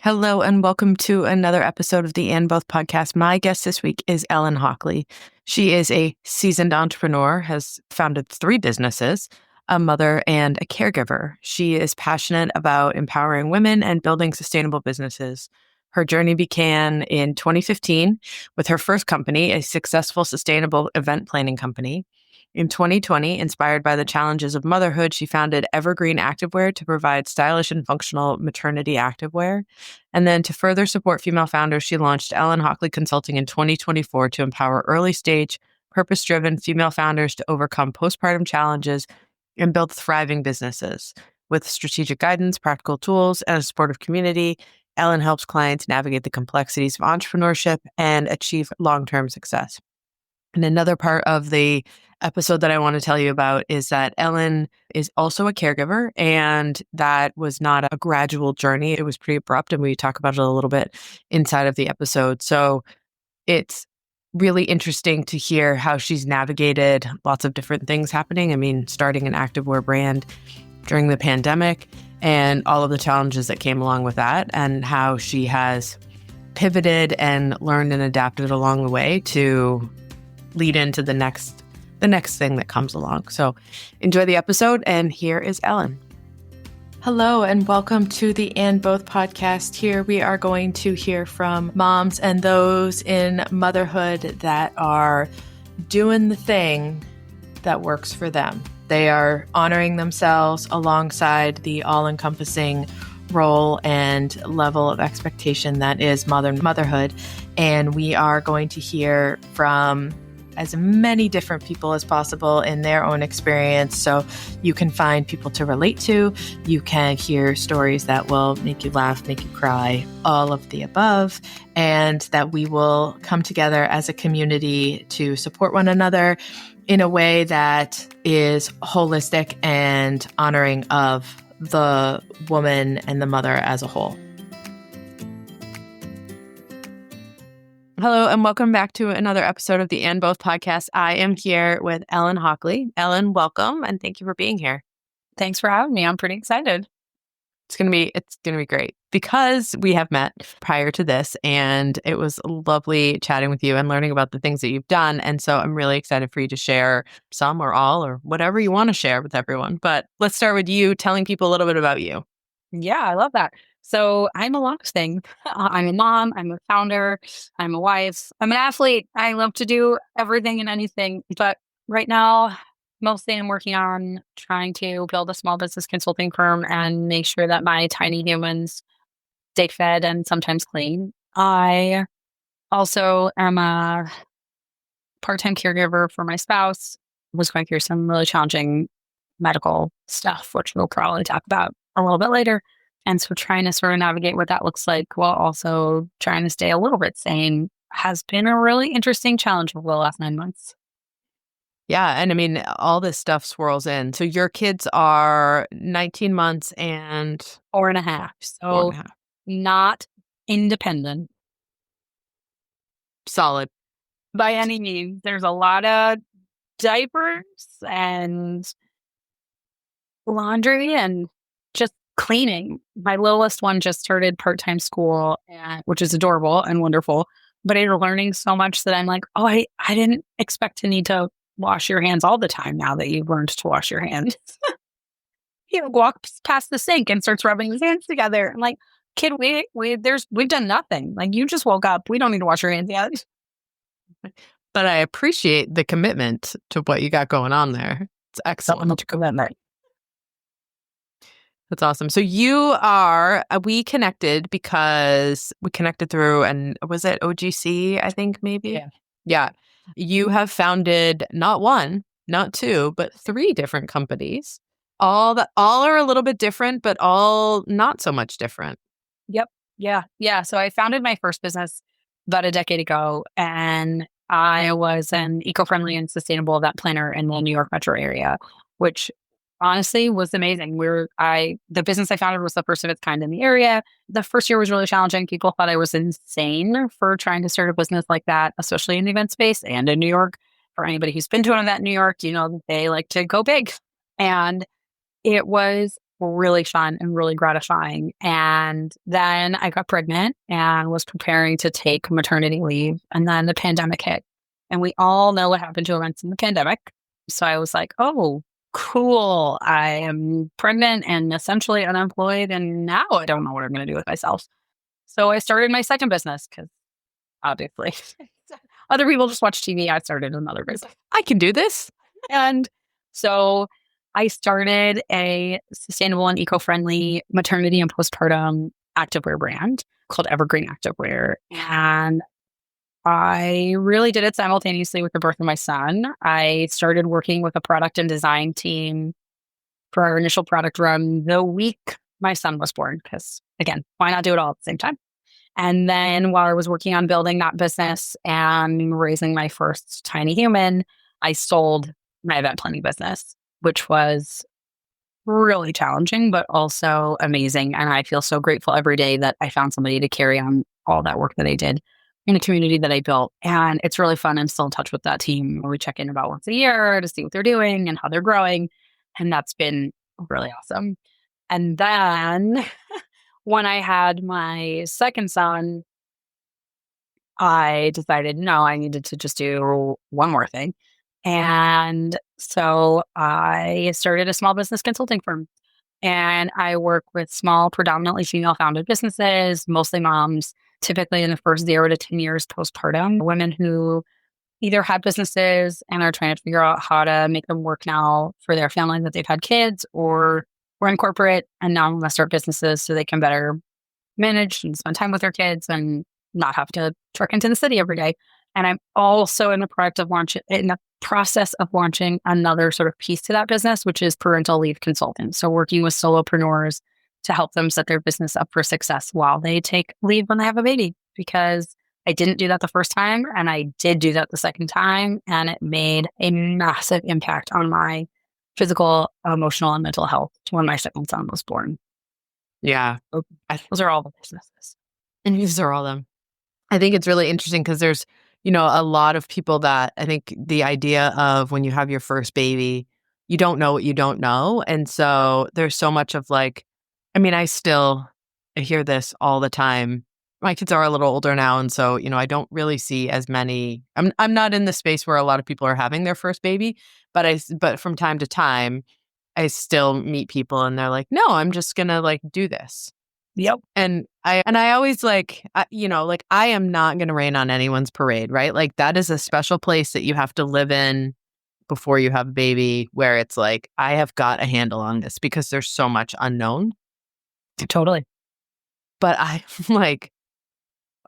Hello and welcome to another episode of the And Both podcast. My guest this week is Ellen Hockley. She is a seasoned entrepreneur, has founded 3 businesses, a mother, and a caregiver. She is passionate about empowering women and building sustainable businesses. Her journey began in 2015 with her first company, a successful sustainable event planning company. In 2020, inspired by the challenges of motherhood, she founded Evergreen Activewear to provide stylish and functional maternity activewear. And then to further support female founders, she launched Ellen Hockley Consulting in 2024 to empower early stage, purpose-driven female founders to overcome postpartum challenges and build thriving businesses. With strategic guidance, practical tools, and a supportive community, Ellen helps clients navigate the complexities of entrepreneurship and achieve long-term success. And another part of the episode that I want to tell you about is that Ellen is also a caregiver, and that was not a gradual journey. It was pretty abrupt, and we talk about it a little bit inside of the episode. So it's really interesting to hear how she's navigated lots of different things happening. I mean, starting an activewear brand during the pandemic and all of the challenges that came along with that, and how she has pivoted and learned and adapted along the way to lead into the next thing that comes along. So enjoy the episode, and here is Ellen. Hello, and welcome to the And Both podcast. Here we are going to hear from moms and those in motherhood that are doing the thing that works for them. They are honoring themselves alongside the all-encompassing role and level of expectation that is motherhood. And we are going to hear from as many different people as possible in their own experience. So you can find people to relate to. You can hear stories that will make you laugh, make you cry, all of the above, and that we will come together as a community to support one another in a way that is holistic and honoring of the woman and the mother as a whole. Hello, and welcome back to another episode of the And Both podcast. I am here with Ellen Hockley. Ellen, welcome, and thank you for being here. Thanks for having me. I'm pretty excited. It's gonna be great because we have met prior to this, and it was lovely chatting with you and learning about the things that you've done. And so I'm really excited for you to share some or all or whatever you want to share with everyone. But let's start with you telling people a little bit about you. Yeah, I love that. So I'm a lot of things. I'm a mom, I'm a founder, I'm a wife, I'm an athlete. I love to do everything and anything. But right now, mostly I'm working on trying to build a small business consulting firm and make sure that my tiny humans stay fed and sometimes clean. I also am a part-time caregiver for my spouse. Was going through some really challenging medical stuff, which we'll probably talk about a little bit later. And so trying to sort of navigate what that looks like while also trying to stay a little bit sane has been a really interesting challenge over the last 9 months. Yeah. And I mean, all this stuff swirls in. So your kids are 19 months and 4.5. So 4.5. Not independent. Solid. By any means. There's a lot of diapers and laundry and just cleaning. My littlest one just started part-time school, which is adorable and wonderful, but they're learning so much that I'm like, oh, I didn't expect to need to wash your hands all the time now that you've learned to wash your hands. He walks past the sink and starts rubbing his hands together. I'm like, kid, we've done nothing. Like, you just woke up. We don't need to wash your hands yet. But I appreciate the commitment to what you got going on there. It's excellent. Commitment. That's awesome. So we connected because we connected through, and was it OGC, I think maybe? Yeah. Yeah. You have founded not 1, not 2, but 3 different companies. All are a little bit different, but all not so much different. Yep. Yeah. So I founded my first business about a decade ago, and I was an eco-friendly and sustainable event planner in the New York metro area, which honestly was amazing. The business I founded was the first of its kind in the area. The first year was really challenging. People thought I was insane for trying to start a business like that, especially in the event space and in New York. For anybody who's been to an event in New York, they like to go big. And it was really fun and really gratifying. And then I got pregnant and was preparing to take maternity leave. And then the pandemic hit. And we all know what happened to events in the pandemic. So I was like, oh, cool. I am pregnant and essentially unemployed. And now I don't know what I'm going to do with myself. So I started my second business because obviously other people just watch TV. I started another business. I can do this. And so I started a sustainable and eco-friendly maternity and postpartum activewear brand called Evergreen Activewear. And I really did it simultaneously with the birth of my son. I started working with a product and design team for our initial product run the week my son was born, because again, why not do it all at the same time? And then while I was working on building that business and raising my first tiny human, I sold my event planning business, which was really challenging, but also amazing. And I feel so grateful every day that I found somebody to carry on all that work that I did in a community that I built. And it's really fun. I'm still in touch with that team. We check in about once a year to see what they're doing and how they're growing. And that's been really awesome. And then when I had my second son, I decided, no, I needed to just do one more thing. And so I started a small business consulting firm. And I work with small, predominantly female founded businesses, mostly moms, typically in the first 0 to 10 years postpartum, women who either had businesses and are trying to figure out how to make them work now for their family that they've had kids, or were in corporate and now want to start businesses so they can better manage and spend time with their kids and not have to trek into the city every day. And I'm also in the process of launching another sort of piece to that business, which is parental leave consultant. So working with solopreneurs to help them set their business up for success while they take leave when they have a baby. Because I didn't do that the first time, and I did do that the second time, and it made a massive impact on my physical, emotional, and mental health when my second son was born. Yeah. So those are all the businesses. And these are all them. I think it's really interesting because there's, a lot of people that I think the idea of when you have your first baby, you don't know what you don't know. And so there's so much of like, I hear this all the time. My kids are a little older now. And so, I don't really see as many, I'm not in the space where a lot of people are having their first baby, but from time to time, I still meet people and they're like, no, I'm just going to like do this. Yep. And I always like, I am not going to rain on anyone's parade, right? Like that is a special place that you have to live in before you have a baby, where it's like, I have got a handle on this because there's so much unknown. Totally. But I'm like,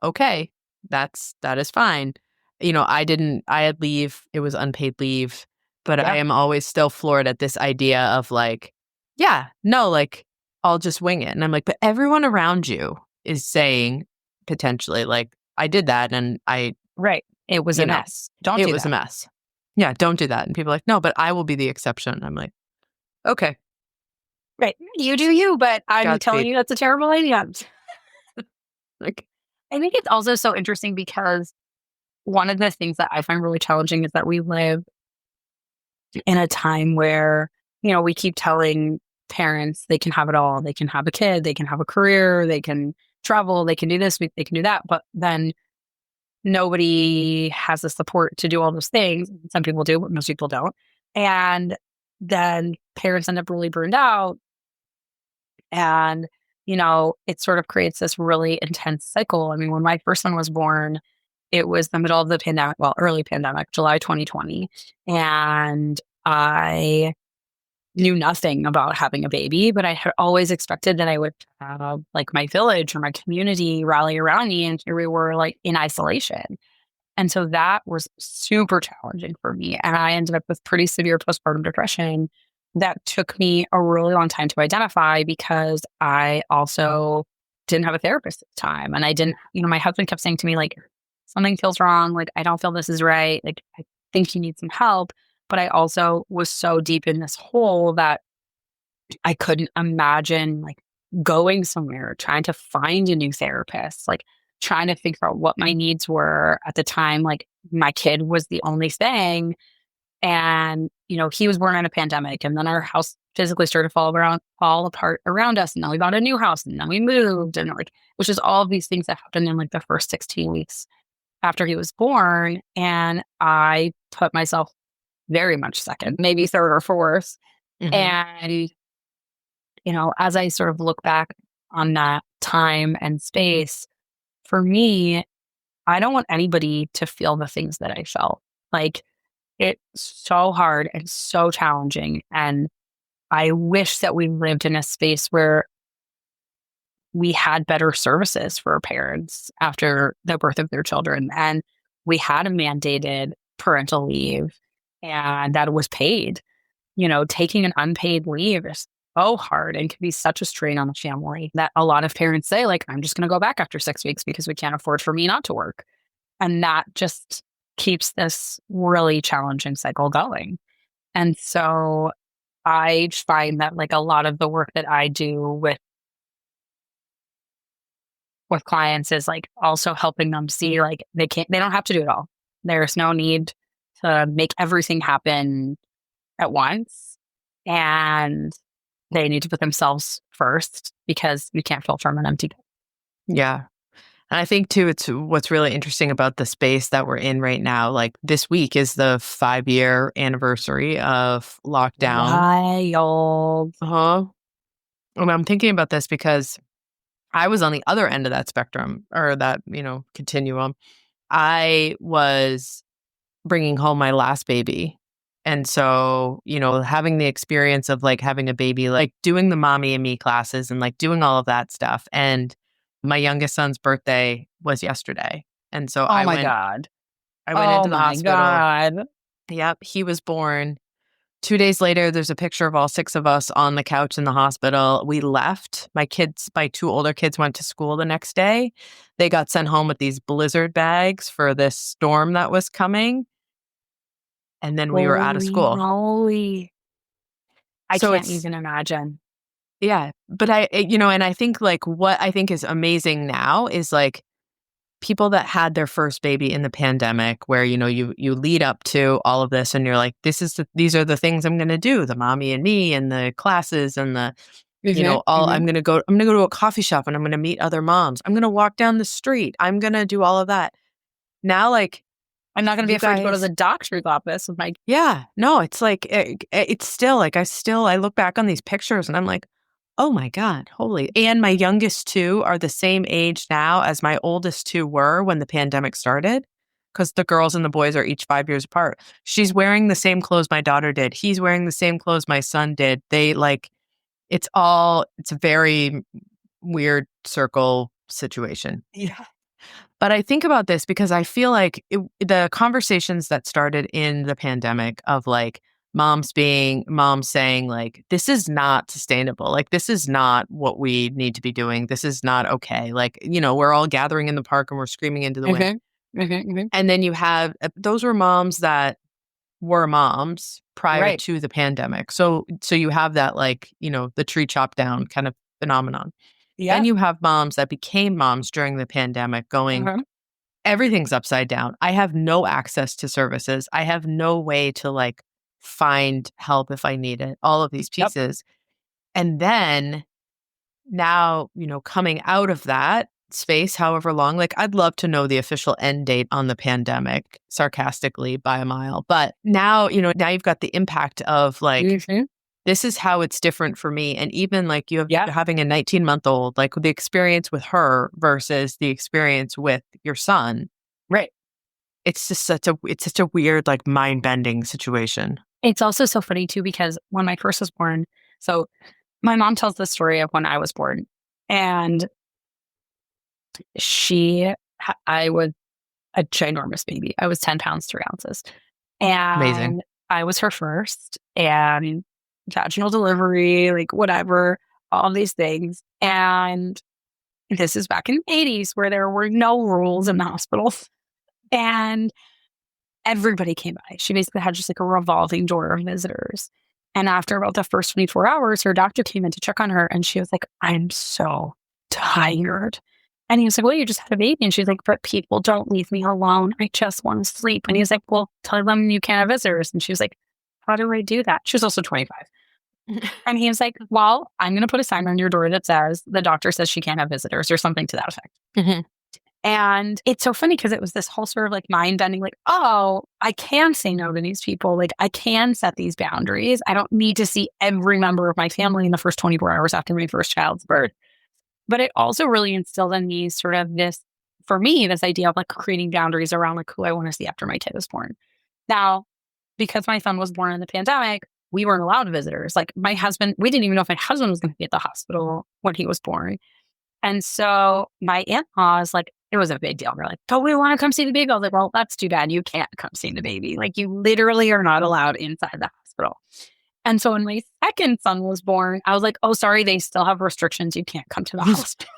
okay, that is fine. I had leave, it was unpaid leave, but I am always still floored at this idea of like, yeah, no, like, I'll just wing it. And I'm like, but everyone around you is saying potentially like, I did that and right. It was a mess. It was a mess. Yeah, don't do that. And people are like, no, but I will be the exception. I'm like, okay. Right. You do you, but I'm telling you that's a terrible idea. Like, I think it's also so interesting because one of the things that I find really challenging is that we live in a time where, we keep telling parents they can have it all. They can have a kid, they can have a career, they can travel, they can do this, they can do that. But then nobody has the support to do all those things. Some people do, but most people don't. And then parents end up really burned out. And, it sort of creates this really intense cycle. I mean, when my first one was born, it was the middle of the pandemic, early pandemic, July 2020. And I knew nothing about having a baby, but I had always expected that I would have like my village or my community rally around me. And here we were like in isolation. And so that was super challenging for me. And I ended up with pretty severe postpartum depression that took me a really long time to identify because I also didn't have a therapist at the time. And I didn't, my husband kept saying to me, like, something feels wrong. Like, I don't feel this is right. Like, I think you need some help. But I also was so deep in this hole that I couldn't imagine like going somewhere, trying to find a new therapist, like trying to figure out what my needs were at the time. Like my kid was the only thing. And, he was born in a pandemic, and then our house physically started to fall apart around us. And now we bought a new house, and then we moved, and like, which is all of these things that happened in like the first 16 weeks after he was born. And I put myself very much second, maybe third or fourth. Mhm. And, as I sort of look back on that time and space, for me, I don't want anybody to feel the things that I felt. Like, it's so hard and so challenging. And I wish that we lived in a space where we had better services for our parents after the birth of their children. And we had a mandated parental leave and that was paid. Taking an unpaid leave is so hard and can be such a strain on the family that a lot of parents say, like, I'm just going to go back after 6 weeks because we can't afford for me not to work. And that just keeps this really challenging cycle going. And so I find that like a lot of the work that I do with clients is like also helping them see like they don't have to do it all. There's no need to make everything happen at once. And they need to put themselves first because we can't fill from an empty cup. Yeah. And I think too, it's what's really interesting about the space that we're in right now. Like this week is the 5-year anniversary of lockdown. Wild. Uh-huh. And I'm thinking about this because I was on the other end of that spectrum or that, continuum. I was bringing home my last baby. And so, having the experience of like having a baby, like doing the mommy and me classes and like doing all of that stuff. And my youngest son's birthday was yesterday. And so Oh my God. I went Oh into the my hospital. God. Yep. He was born. 2 days later, there's a picture of all 6 of us on the couch in the hospital. We left. My 2 older kids went to school the next day. They got sent home with these blizzard bags for this storm that was coming. And then we were out of Holy school. moly. I So can't it's, even imagine. yeah. But and I think like what I think is amazing now is like people that had their first baby in the pandemic where, you lead up to all of this and you're like, these are the things I'm going to do, the mommy and me and the classes and the, Mhm. I'm going to go to a coffee shop and I'm going to meet other moms. I'm going to walk down the street. I'm going to do all of that. Now, like I'm not going to be you afraid to go to the guys, doctor's office with my. yeah, no, it's like, it's still like, I look back on these pictures and I'm like, oh my God, holy. And my youngest 2 are the same age now as my oldest 2 were when the pandemic started. Because the girls and the boys are each 5 years apart. She's wearing the same clothes my daughter did. He's wearing the same clothes my son did. They like, it's a very weird circle situation. Yeah. But I think about this because I feel like the conversations that started in the pandemic of like moms saying like, this is not sustainable. Like, this is not what we need to be doing. This is not okay. Like, we're all gathering in the park and we're screaming into the wind. Mhm. Mhm, mhm. And then you have, those were moms that were moms prior Right. to the pandemic. So you have that like, the tree chopped down kind of phenomenon. Then Yeah. you have moms that became moms during the pandemic going, Uh-huh. everything's upside down. I have no access to services. I have no way to like find help if I need it. All of these Yep. pieces. And then now, coming out of that space, however long, like I'd love to know the official end date on the pandemic, sarcastically by a mile. But now, now you've got the impact of like, Mhm. this is how it's different for me. And even like Yeah. having a 19-month-old, like the experience with her versus the experience with your son. Right. It's just it's such a weird, like mind-bending situation. It's also so funny too because when my first was born, so my mom tells the story of when I was born, and I was a ginormous baby. I was 10 pounds, 3 ounces. Amazing. And I was her first, and vaginal delivery, like whatever, all these things. And this is back in the 80s where there were no rules in the hospitals. And everybody came by. She basically had just like a revolving door of visitors. And after about the first 24 hours, her doctor came in to check on her and she was like, I'm so tired. And he was like, well, you just had a baby. And she's like, but people don't leave me alone. I just want to sleep. And he's like, well, tell them you can't have visitors. And she was like, how do I do that? She was also 25. And he was like, well, I'm going to put a sign on your door that says the doctor says she can't have visitors or something to that effect. Mhm. And it's so funny because it was this whole sort of like mind bending, like, oh, I can say no to these people. Like, I can set these boundaries. I don't need to see every member of my family in the first 24 hours after my first child's birth. But it also really instilled in me sort of this, for me, this idea of like creating boundaries around like who I want to see after my kid is born. Now, because my son was born in the pandemic, we weren't allowed visitors. Like my husband, we didn't even know if my husband was going to be at the hospital when he was born. And so my in-laws, like, it was a big deal. They're like, don't we want to come see the baby? I was like, well, that's too bad. You can't come see the baby. Like, you literally are not allowed inside the hospital. And so when my second son was born, I was like, oh, sorry, they still have restrictions. You can't come to the hospital.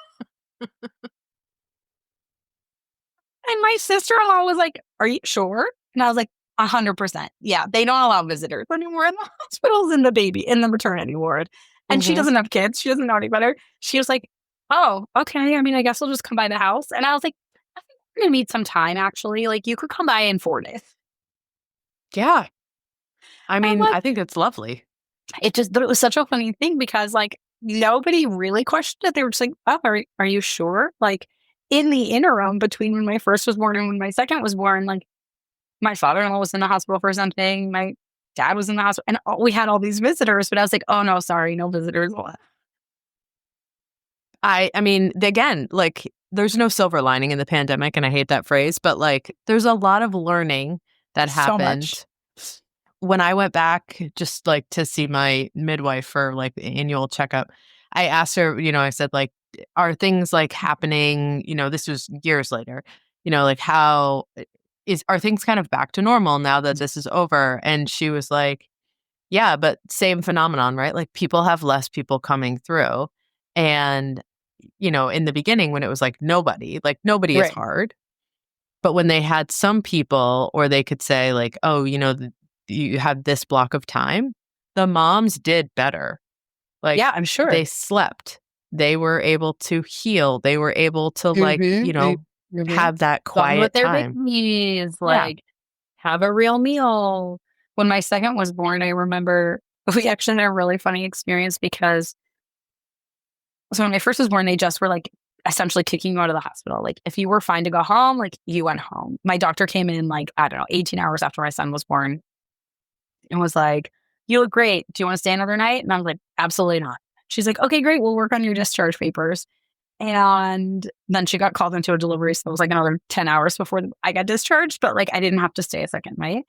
And my sister-in-law was like, are you sure? And I was like, 100%. Yeah, they don't allow visitors anymore in the hospitals in the maternity ward. And she Mhm. doesn't have kids. She doesn't know any better. She was like, oh, okay. I mean, I guess I'll just come by the house. And I was like, I think we're going to need some time, actually. Like, you could come by in 4 days. Yeah. I I'm mean, like, I think it's lovely. but it was such a funny thing because, like, nobody really questioned it. They were just like, oh, are you sure? Like, in the interim between when my first was born and when my second was born, like, my father-in-law was in the hospital for something. My dad was in the hospital, and we had all these visitors. But I was like, "Oh no, sorry, no visitors." I mean, again, like there's no silver lining in the pandemic, and I hate that phrase, but like there's a lot of learning that So much. happened when I went back just like to see my midwife for like the annual checkup. I asked her, I said like, are things like happening, this was years later, like are things kind of back to normal now that this is over? And she was like, yeah, but same phenomenon, right? Like people have less people coming through. And, in the beginning when it was like nobody is Right. hard. But when they had some people, or they could say like, oh, you have this block of time, the moms did better. Like Yeah, I'm sure. they slept. They were able to heal. They were able to Mhm. have that Bond with quiet their time. babies, Yeah. like have a real meal. When my second was born, I remember we actually had a really funny experience because so when my first was born, they just were like essentially kicking you out of the hospital. Like if you were fine to go home, like you went home. My doctor came in like, I don't know, 18 hours after my son was born and was like, you look great. Do you want to stay another night? And I was like, absolutely not. She's like, okay, great. We'll work on your discharge papers. And then she got called into a delivery. So it was like another 10 hours before I got discharged, but like I didn't have to stay a second night.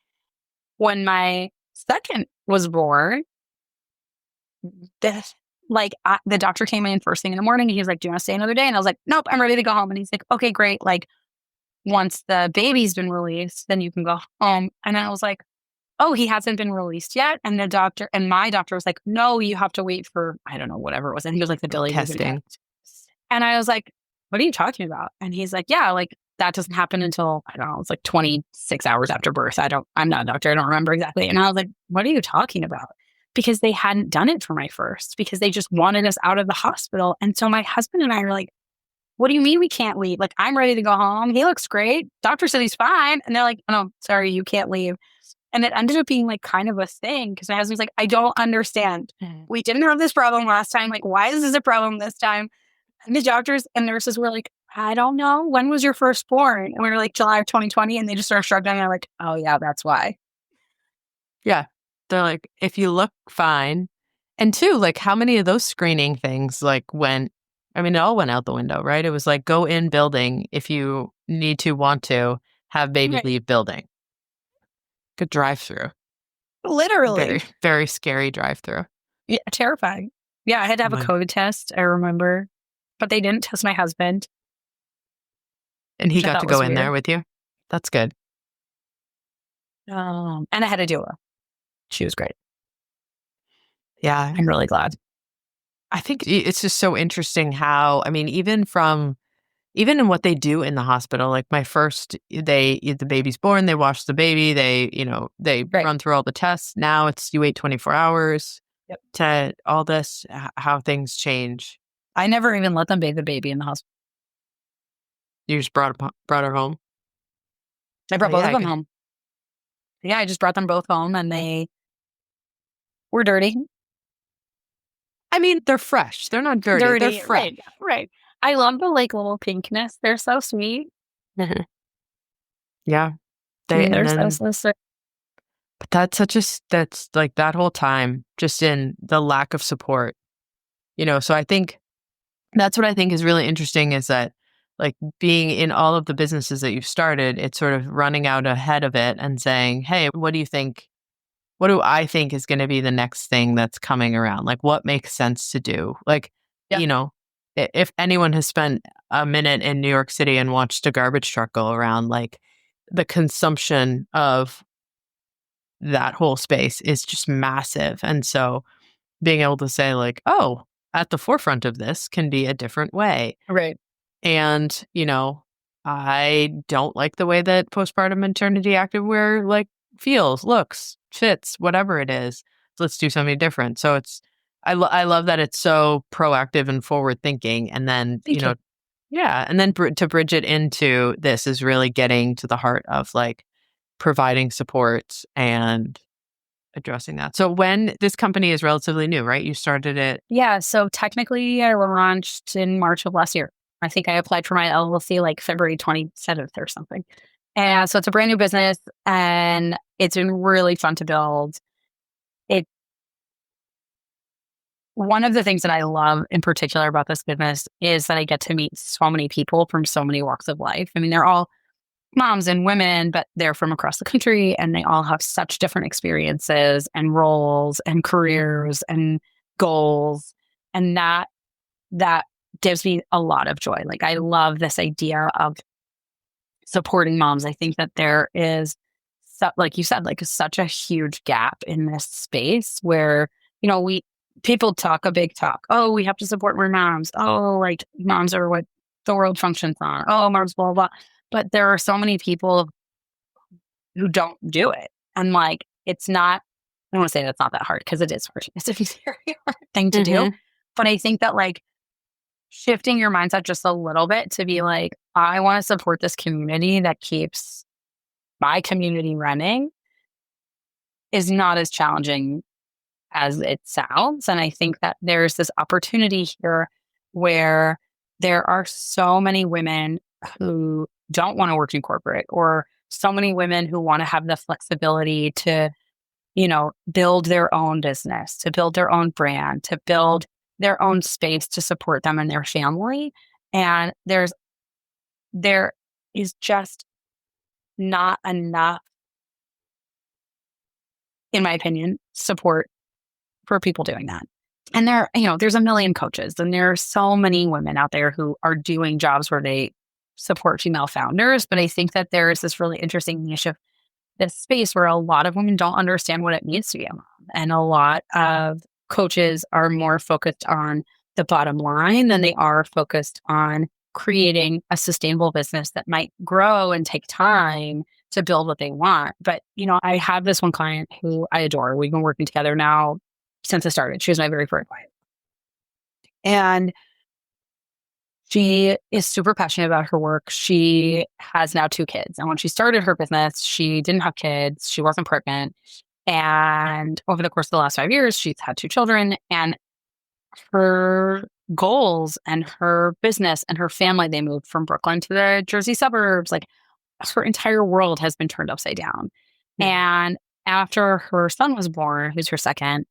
When my second was born, this the doctor came in first thing in the morning and he was like, do you want to stay another day? And I was like, nope, I'm ready to go home. And he's like, okay, great. Like once the baby's been released, then you can go home. And I was like, oh, he hasn't been released yet. And my doctor was like, no, you have to wait for, I don't know, whatever it was. And he was like, the delay was Testing. And I was like, what are you talking about? And he's like, yeah, like that doesn't happen until, I don't know, it's like 26 hours after birth. I'm not a doctor. I don't remember exactly. And I was like, what are you talking about? Because they hadn't done it for my first, because they just wanted us out of the hospital. And so my husband and I are like, what do you mean we can't leave? Like, I'm ready to go home. He looks great. Doctor said he's fine. And they're like, oh, no, sorry, you can't leave. And it ended up being like kind of a thing because my husband's like, I don't understand. We didn't have this problem last time. Like, why is this a problem this time? And the doctors and nurses were like, I don't know. When was your first born? And we were like, July of 2020. And they just started shrugging. And they're like, oh, yeah, that's why. Yeah. They're like, if you look fine. And two, like how many of those screening things it all went out the window, right? It was like, go in building if you want to have baby Right. leave building. Good drive-through. Literally. Very, very scary drive-through. Yeah, terrifying. Yeah, I had to have a COVID test, I remember. But they didn't test my husband. And he which I got thought to was go in weird. there with you? That's good. And I had a doula. She was great. Yeah. I'm really glad. I think it's just so interesting how, even in what they do in the hospital, like my first, the baby's born, they wash the baby, they Right. run through all the tests. Now it's you wait 24 hours Yep. to all this, how things change. I never even let them bathe the baby in the hospital. You just brought her home? I brought Oh, both yeah, of them home. Yeah, I just brought them both home and they We're dirty. I mean, they're fresh. They're not dirty. They're Dirty. fresh. Right. Right. I love the like little pinkness. They're so sweet. Yeah. They and They're so, then so sweet. but that's like that whole time just in the lack of support, so I think that's what I think is really interesting is that like being in all of the businesses that you've started, it's sort of running out ahead of it and saying, "Hey, what do you think? What do I think is going to be the next thing that's coming around? Like what makes sense to do?" Like, Yeah. if anyone has spent a minute in New York City and watched a garbage truck go around, like the consumption of that whole space is just massive. And so being able to say like, "Oh, at the forefront of this can be a different way." Right. And, I don't like the way that postpartum maternity activewear like feels, looks, fits, whatever it is. So let's do something different. So I love that it's so proactive and forward thinking. And then, Thank you. yeah. And then to bridge it into this is really getting to the heart of like providing support and addressing that. So when this company is relatively new, right? You started it. Yeah. So technically, I launched in March of last year. I think I applied for my LLC like February 27th or something. And so it's a brand new business and it's been really fun to build. It One of the things that I love in particular about this business is that I get to meet so many people from so many walks of life. I mean, they're all moms and women, but they're from across the country and they all have such different experiences and roles and careers and goals. And that gives me a lot of joy. Like I love this idea of supporting moms. I think that there is, like you said, like such a huge gap in this space where, we people talk a big talk. Oh, we have to support more moms. Oh, like moms are what the world functions on. Oh, moms, blah, blah, blah. But there are so many people who don't do it. And like, it's not, I don't want to say that's not that hard because it is hard. It's a very hard thing to do. But I think that like shifting your mindset just a little bit to be like, I want to support this community that keeps my community running is not as challenging as it sounds. And I think that there's this opportunity here where there are so many women who don't want to work in corporate, or so many women who want to have the flexibility to, build their own business, to build their own brand, to build their own space to support them and their family. And there is just not enough, in my opinion, support for people doing that. And there's a million coaches and there are so many women out there who are doing jobs where they support female founders. But I think that there is this really interesting niche of this space where a lot of women don't understand what it means to be a mom. And a lot of coaches are more focused on the bottom line than they are focused on creating a sustainable business that might grow and take time to build what they want. But, I have this one client who I adore. We've been working together now since I started. She was my very first client. And she is super passionate about her work. She has now 2 kids. And when she started her business, she didn't have kids. She wasn't pregnant. And over the course of the last 5 years, she's had 2 children. And her goals and her business and her family, they moved from Brooklyn to the Jersey suburbs. Like her entire world has been turned upside down. And after her son was born, who's her second,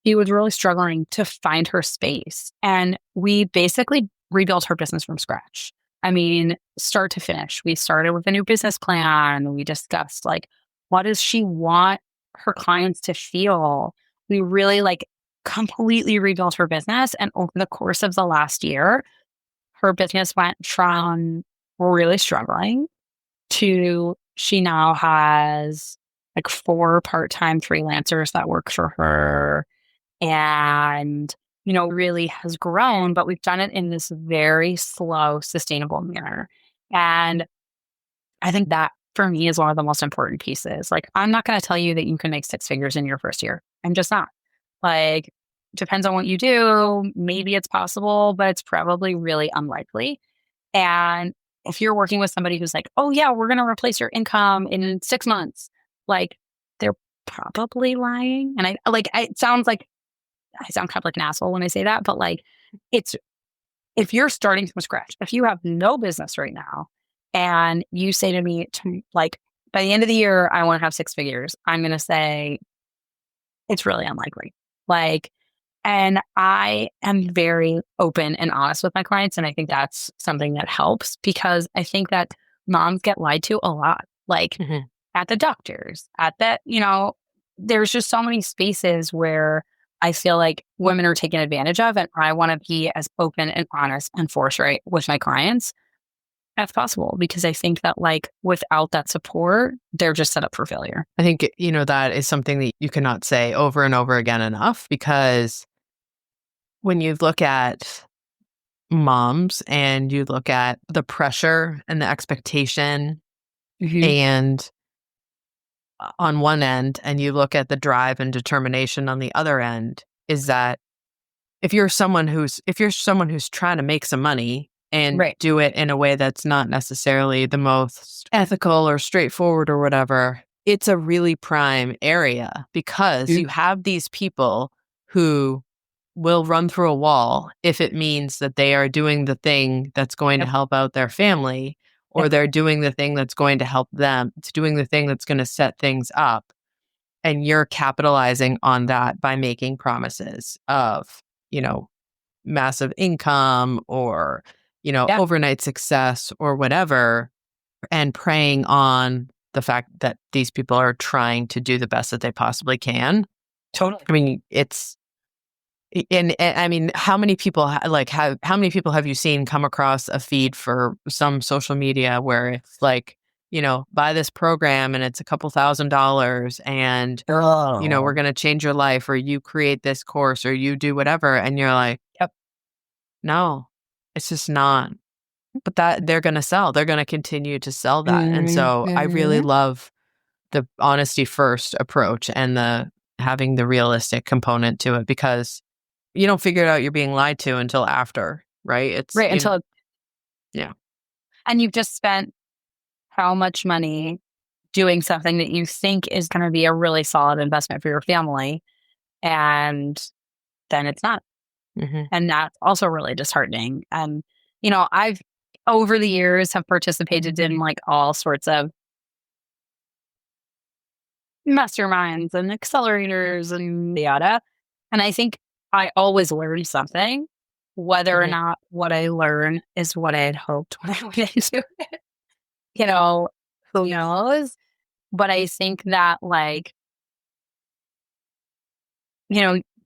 she was really struggling to find her space. And we basically rebuilt her business from scratch. I mean, start to finish. We started with a new business plan. We discussed like, what does she want her clients to feel? We really like completely rebuilt her business. And over the course of the last year, her business went from really struggling to she now has like 4 part-time freelancers that work for her and, really has grown, but we've done it in this very slow, sustainable manner. And I think that for me is one of the most important pieces. Like, I'm not going to tell you that you can make 6 figures in your first year. I'm just not. Like, depends on what you do. Maybe it's possible, but it's probably really unlikely. And if you're working with somebody who's like, oh yeah, we're going to replace your income in 6 months, like they're probably lying. And it sounds like I sound kind of like an asshole when I say that, but like, it's if you're starting from scratch, if you have no business right now and you say to me, like, by the end of the year, I want to have six figures, I'm going to say it's really unlikely. Like, and I am very open and honest with my clients. And I think that's something that helps because I think that moms get lied to a lot, like Mhm. at the doctors, at that, there's just so many spaces where I feel like women are taken advantage of. And I want to be as open and honest and forthright with my clients as possible because I think that, like, without that support, they're just set up for failure. I think, that is something that you cannot say over and over again enough because when you look at moms and you look at the pressure and the expectation Hmm. and on one end and you look at the drive and determination on the other end is that if you're someone who's trying to make some money and Right. do it in a way that's not necessarily the most ethical or straightforward or whatever, it's a really prime area because Mm. you have these people who will run through a wall if it means that they are doing the thing that's going to Yep. help out their family or Yep. they're doing the thing that's going to help them. It's doing the thing that's going to set things up. And you're capitalizing on that by making promises of, you know, massive income or, Yeah. overnight success or whatever, and preying on the fact that these people are trying to do the best that they possibly can. Totally. I mean, and I mean, how many people how many people have you seen come across a feed for some social media where it's like, buy this program and it's a couple $1,000 and we're Oh. going to change your life or you create this course or you do whatever and you're like, Yep. no, it's just not. But that they're going to sell. They're going to continue to sell that. And so I really Mhm. love the honesty first approach and the having the realistic component to it because you don't figure it out you're being lied to until after, right? It's Right. yeah. And you've just spent how much money doing something that you think is going to be a really solid investment for your family. And then it's not. Hmm. And that's also really disheartening. And, I've over the years have participated in like all sorts of masterminds and accelerators and yada. And I think I always learn something, whether or Hmm. not what I learn is what I had hoped when I went into it. You know, who knows? But I think that, like,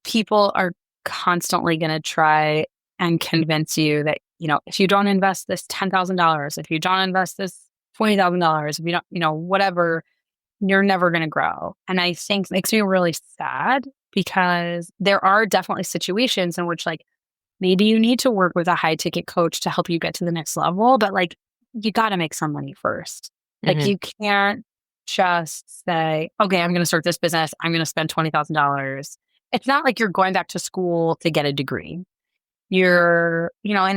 people are constantly going to try and convince you that, if you don't invest this $10,000, if you don't invest this $20,000, if you don't, whatever, you're never going to grow. And I think it makes me really sad because there are definitely situations in which, like, maybe you need to work with a high ticket coach to help you get to the next level, but like, you got to make some money first. Like, Hmm. you can't just say, okay, I'm going to start this business. I'm going to spend $20,000. It's not like you're going back to school to get a degree. And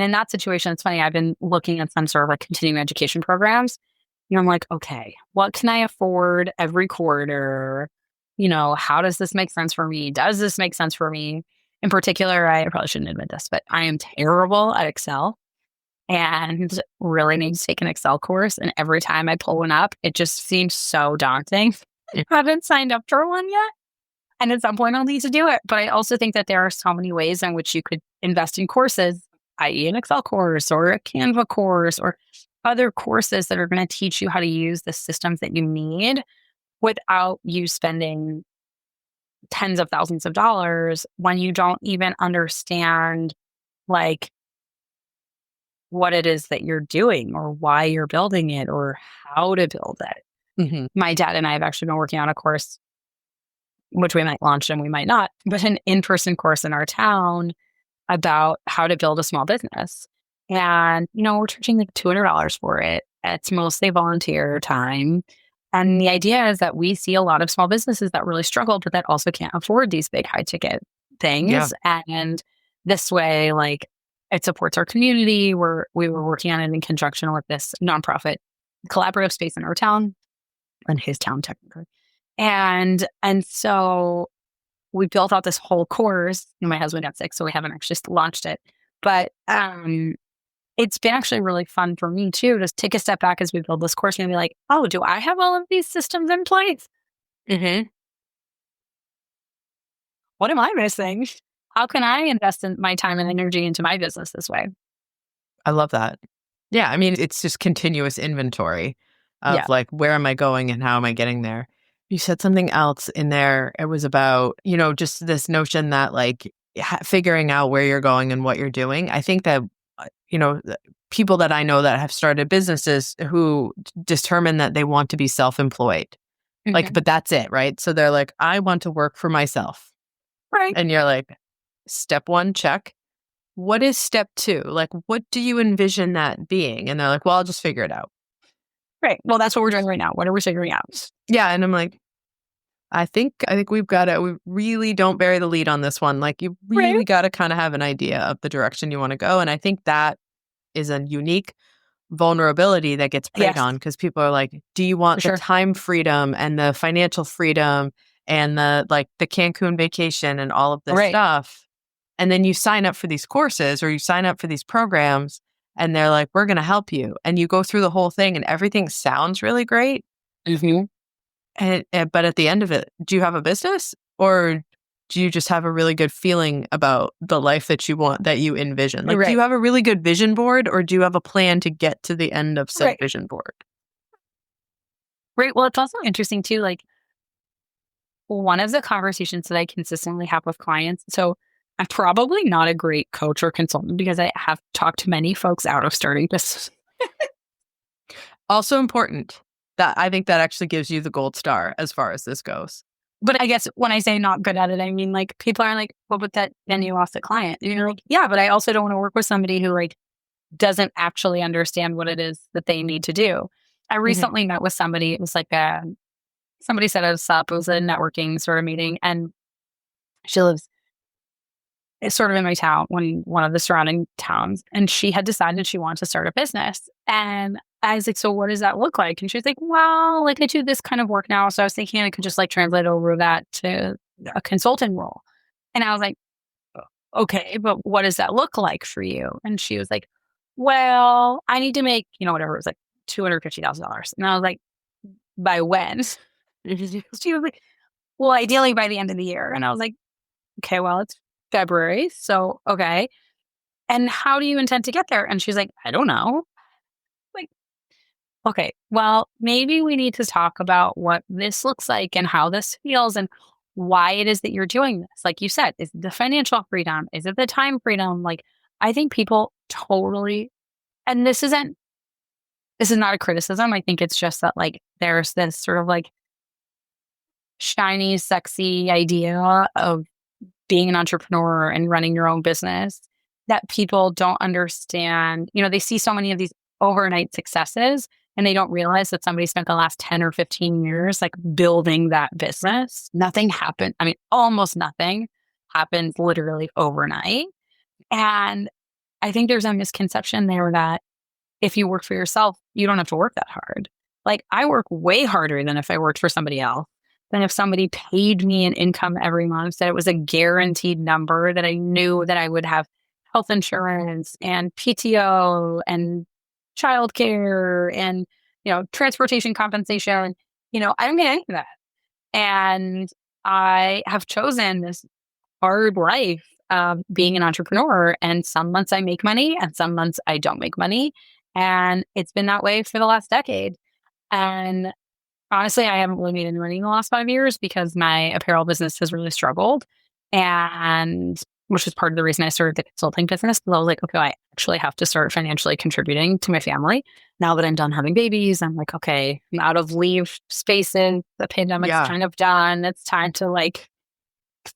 in that situation, it's funny. I've been looking at some sort of like continuing education programs. I'm like, okay, what can I afford every quarter? How does this make sense for me? Does this make sense for me? In particular, I probably shouldn't admit this, but I am terrible at Excel and really need to take an Excel course. And every time I pull one up, it just seems so daunting. I haven't signed up for one yet. And at some point, I'll need to do it. But I also think that there are so many ways in which you could invest in courses, i.e., an Excel course or a Canva course or other courses that are going to teach you how to use the systems that you need without you spending tens of thousands of dollars when you don't even understand, like, what it is that you're doing or why you're building it or how to build it. Hmm. My dad and I have actually been working on a course, which we might launch and we might not, but an in-person course in our town about how to build a small business. And, we're charging like $200 for it. It's mostly volunteer time. And the idea is that we see a lot of small businesses that really struggle, but that also can't afford these big high ticket Yeah. things. And this way, like, it supports our community. We were working on it in conjunction with this nonprofit collaborative space in our town, in his town technically. And so we built out this whole course. My husband got sick, so we haven't actually launched it. But it's been actually really fun for me too, to take a step back as we build this course and be like, oh, do I have all of these systems in place? Mm-hmm. What am I missing? How can I invest in my time and energy into my business this way? I love that. Yeah. I mean, it's just continuous inventory Yeah. of like, where am I going and how am I getting there? You said something else in there. It was about, just this notion that like figuring out where you're going and what you're doing. I think that, people that I know that have started businesses who determine that they want to be self-employed. Like, Mhm. but that's it, right? So they're like, I want to work for myself. Right. And you're like, step one, check. What is step two? Like, what do you envision that being? And they're like, well, I'll just figure it out. Right. Well, that's what we're doing right now. What are we figuring out? Yeah. And I'm like, I think we've got to, we really don't bury the lead on this one. Like, you Right. really got to kind of have an idea of the direction you want to go. And I think that is a unique vulnerability that gets preyed Yes, on, because people are like, do you for want the sure. time freedom and the financial freedom and the Cancun vacation and all of this Right. stuff? And then you sign up for these courses or you sign up for these programs and they're like, we're going to help you. And you go through the whole thing and everything sounds really great. Mm-hmm. But at the end of it, do you have a business, or do you just have a really good feeling about the life that you want, that you envision? Like, do Right. you have a really good vision board, or do you have a plan to get to the end of said Right. vision board? Right. Well, it's also interesting too. Like, one of the conversations that I consistently have with clients. So I'm probably not a great coach or consultant because I have talked to many folks out of starting business. Also important, that I think that actually gives you the gold star as far as this goes. But I guess when I say not good at it, I mean, like, people are like, well, but that then you lost a client. And you're like, yeah, but I also don't want to work with somebody who like doesn't actually understand what it is that they need to do. I Mhm. recently met with somebody. It was like somebody set us up. It was a networking sort of meeting, and she lives sort of in my town, one of the surrounding towns, and she had decided she wanted to start a business. And I was like, so what does that look like? And she was like, well, like, I do this kind of work now. So I was thinking I could just like translate over that to a consulting role. And I was like, okay, but what does that look like for you? And she was like, well, I need to make, whatever, it was like $250,000. And I was like, by when? She was like, well, ideally by the end of the year. And I was like, okay, well, it's February. So, okay. And how do you intend to get there? And she's like, I don't know. Like, okay, well, maybe we need to talk about what this looks like and how this feels and why it is that you're doing this. Like you said, is it the financial freedom? Is it the time freedom? Like, I think people totally, and this is not a criticism. I think it's just that like there's this sort of like shiny, sexy idea of being an entrepreneur and running your own business that people don't understand. They see so many of these overnight successes and they don't realize that somebody spent the last 10 or 15 years like building that business. Nothing happened. I mean, almost nothing happens literally overnight. And I think there's a misconception there that if you work for yourself, you don't have to work that hard. Like, I work way harder than if I worked for somebody else, than if somebody paid me an income every month, that it was a guaranteed number, that I knew that I would have health insurance and PTO and childcare and, transportation compensation. I don't get any of that. And I have chosen this hard life of being an entrepreneur. And some months I make money and some months I don't make money. And it's been that way for the last decade. And honestly, I haven't really made any money in the last 5 years because my apparel business has really struggled. And which is part of the reason I started the consulting business. Because I was like, okay, I actually have to start financially contributing to my family. Now that I'm done having babies, I'm like, okay, I'm out of leave spaces. The pandemic's Yeah. kind of done. It's time to like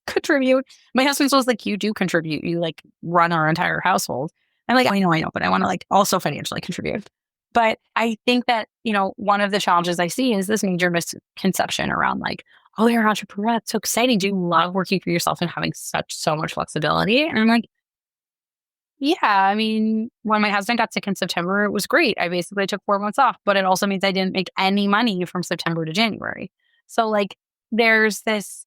contribute. My husband's always like, you do contribute. You like run our entire household. I'm like, I know, but I want to like also financially contribute. But I think that, one of the challenges I see is this major misconception around like, oh, you're an entrepreneur. That's so exciting. Do you love working for yourself and having so much flexibility? And I'm like, yeah, I mean, when my husband got sick in September, it was great. I basically took 4 months off, but it also means I didn't make any money from September to January. So like, there's this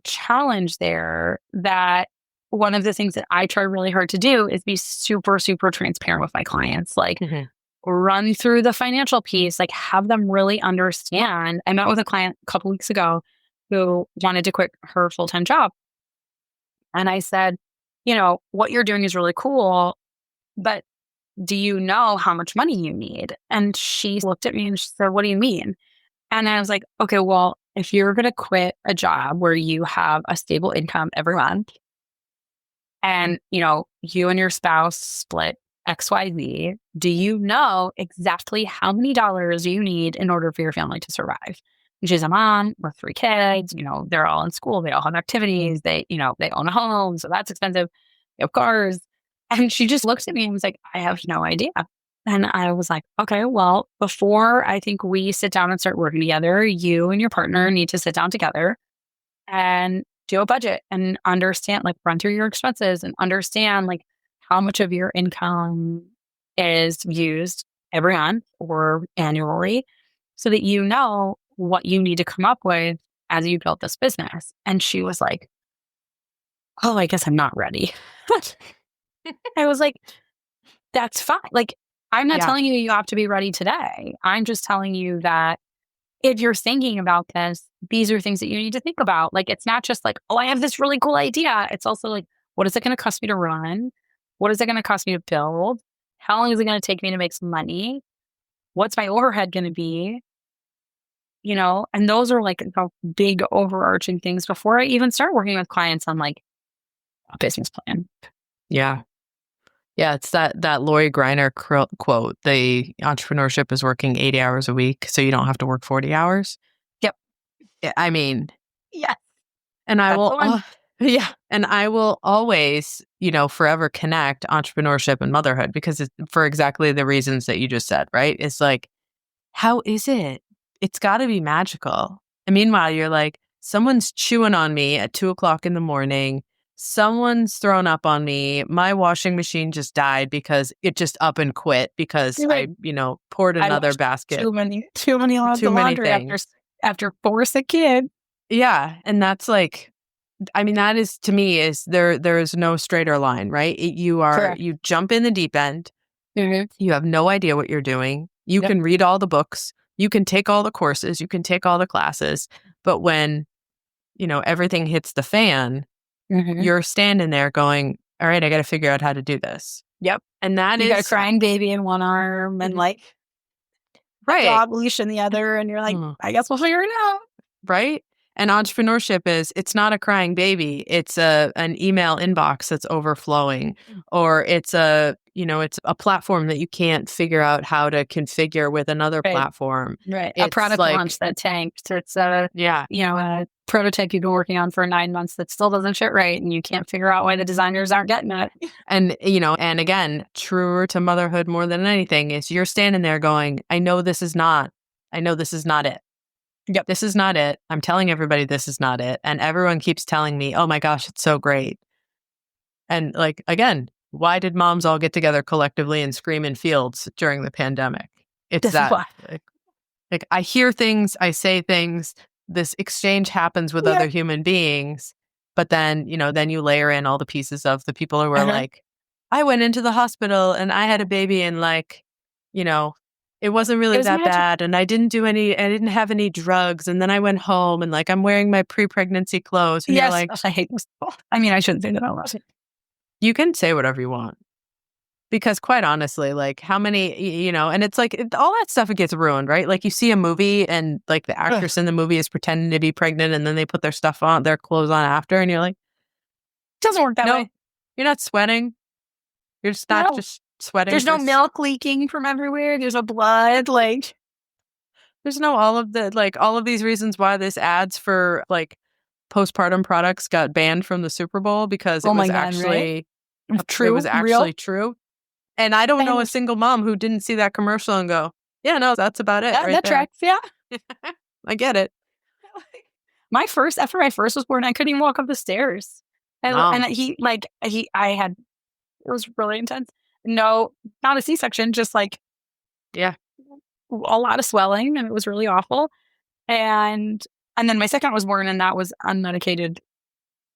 challenge there that one of the things that I try really hard to do is be super, super transparent with my clients. Like, Mhm. run through the financial piece, like have them really understand. I met with a client a couple weeks ago who wanted to quit her full-time job. And I said, what you're doing is really cool, but do you know how much money you need? And she looked at me and she said, what do you mean? And I was like, okay, well, if you're going to quit a job where you have a stable income every month and, you and your spouse split XYZ, do you know exactly how many dollars you need in order for your family to survive? And she's a mom with 3 kids, they're all in school, they all have activities, they own a home, so that's expensive. They have cars. And she just looks at me and was like, I have no idea. And I was like, okay, well, before I think we sit down and start working together, you and your partner need to sit down together and do a budget and understand, like run through your expenses and understand like how much of your income is used every month or annually so that you know what you need to come up with as you build this business. And she was like, oh, I guess I'm not ready. I was like, that's fine. Like, I'm not Yeah. telling you you have to be ready today. I'm just telling you that if you're thinking about this, these are things that you need to think about. Like, it's not just like, oh, I have this really cool idea. It's also like, what is it going to cost me to run? What is it going to cost me to build? How long is it going to take me to make some money? What's my overhead going to be? And those are like the big overarching things before I even start working with clients on like a business plan. Yeah. Yeah, it's that Lori Greiner quote, the entrepreneurship is working 80 hours a week, so you don't have to work 40 hours. Yep. I mean, Yes. and I That's will, the one. yeah, and I will always, forever connect entrepreneurship and motherhood because it's for exactly the reasons that you just said, right? It's like, how is it? It's got to be magical. And meanwhile, you're like, someone's chewing on me at 2 o'clock in the morning. Someone's thrown up on me. My washing machine just died because it just up and quit because You're I, like, poured I another washed basket. too many loads Too of many laundry things. after 4 sick kids. Yeah. And that's like, I mean, that is to me is there is no straighter line, right? Correct. You jump in the deep end. Mm-hmm. You have no idea what you're doing. You Yep. can read all the books. You can take all the courses. You can take all the classes. But when, everything hits the fan, Mm-hmm. you're standing there going, all right, I got to figure out how to do this. Yep. And that You got a is crying baby in one arm and Mhm. like a Right. dog leash in the other. And you're like, Mm. I guess we'll figure it out. Right? And entrepreneurship is it's not a crying baby. It's an email inbox that's overflowing, or it's a platform that you can't figure out how to configure with another Right. platform. Right. A It's product like, launch that tanked. It's a yeah. prototype you've been working on for 9 months that still doesn't fit right. And you can't figure out why the designers aren't getting it. And and again, truer to motherhood more than anything is you're standing there going, I know this is not it. Yep. This is not it. I'm telling everybody this is not it. And everyone keeps telling me, oh my gosh, it's so great. And like, again, why did moms all get together collectively and scream in fields during the pandemic? It's This is that why. like I hear things, I say things, this exchange happens with Yeah. other human beings. But then, then you layer in all the pieces of the people who are Uh-huh. like, I went into the hospital and I had a baby and like, you know, it wasn't It really was that magic. bad. And I didn't have any drugs. And then I went home and like, I'm wearing my pre-pregnancy clothes. And you're Yes. like, I hate this. I mean, I shouldn't say that out loud. you can say whatever you want. Because quite honestly, like how many, and it's like all that stuff, it gets ruined, right? Like you see a movie and like the Ugh. actress in the movie is pretending to be pregnant and then they put their clothes on after. And you're like, Doesn't work that no, way. you're not sweating. You're just not No. just sweating. There's no milk leaking from everywhere. There's no blood. Like, There's no all of these reasons why this ads for like postpartum products got banned from the Super Bowl because oh my God, right? it was True, real. actually true. And I don't know a And single mom who didn't see that commercial and go, yeah, no, that's about it yeah, right that there. tracks. Yeah. I get it. After my first was born, I couldn't even walk up the stairs. No. And it was really intense. No, not a C-section, just like Yeah. a lot of swelling, and it was really awful. And And then my second was born, and that was unmedicated,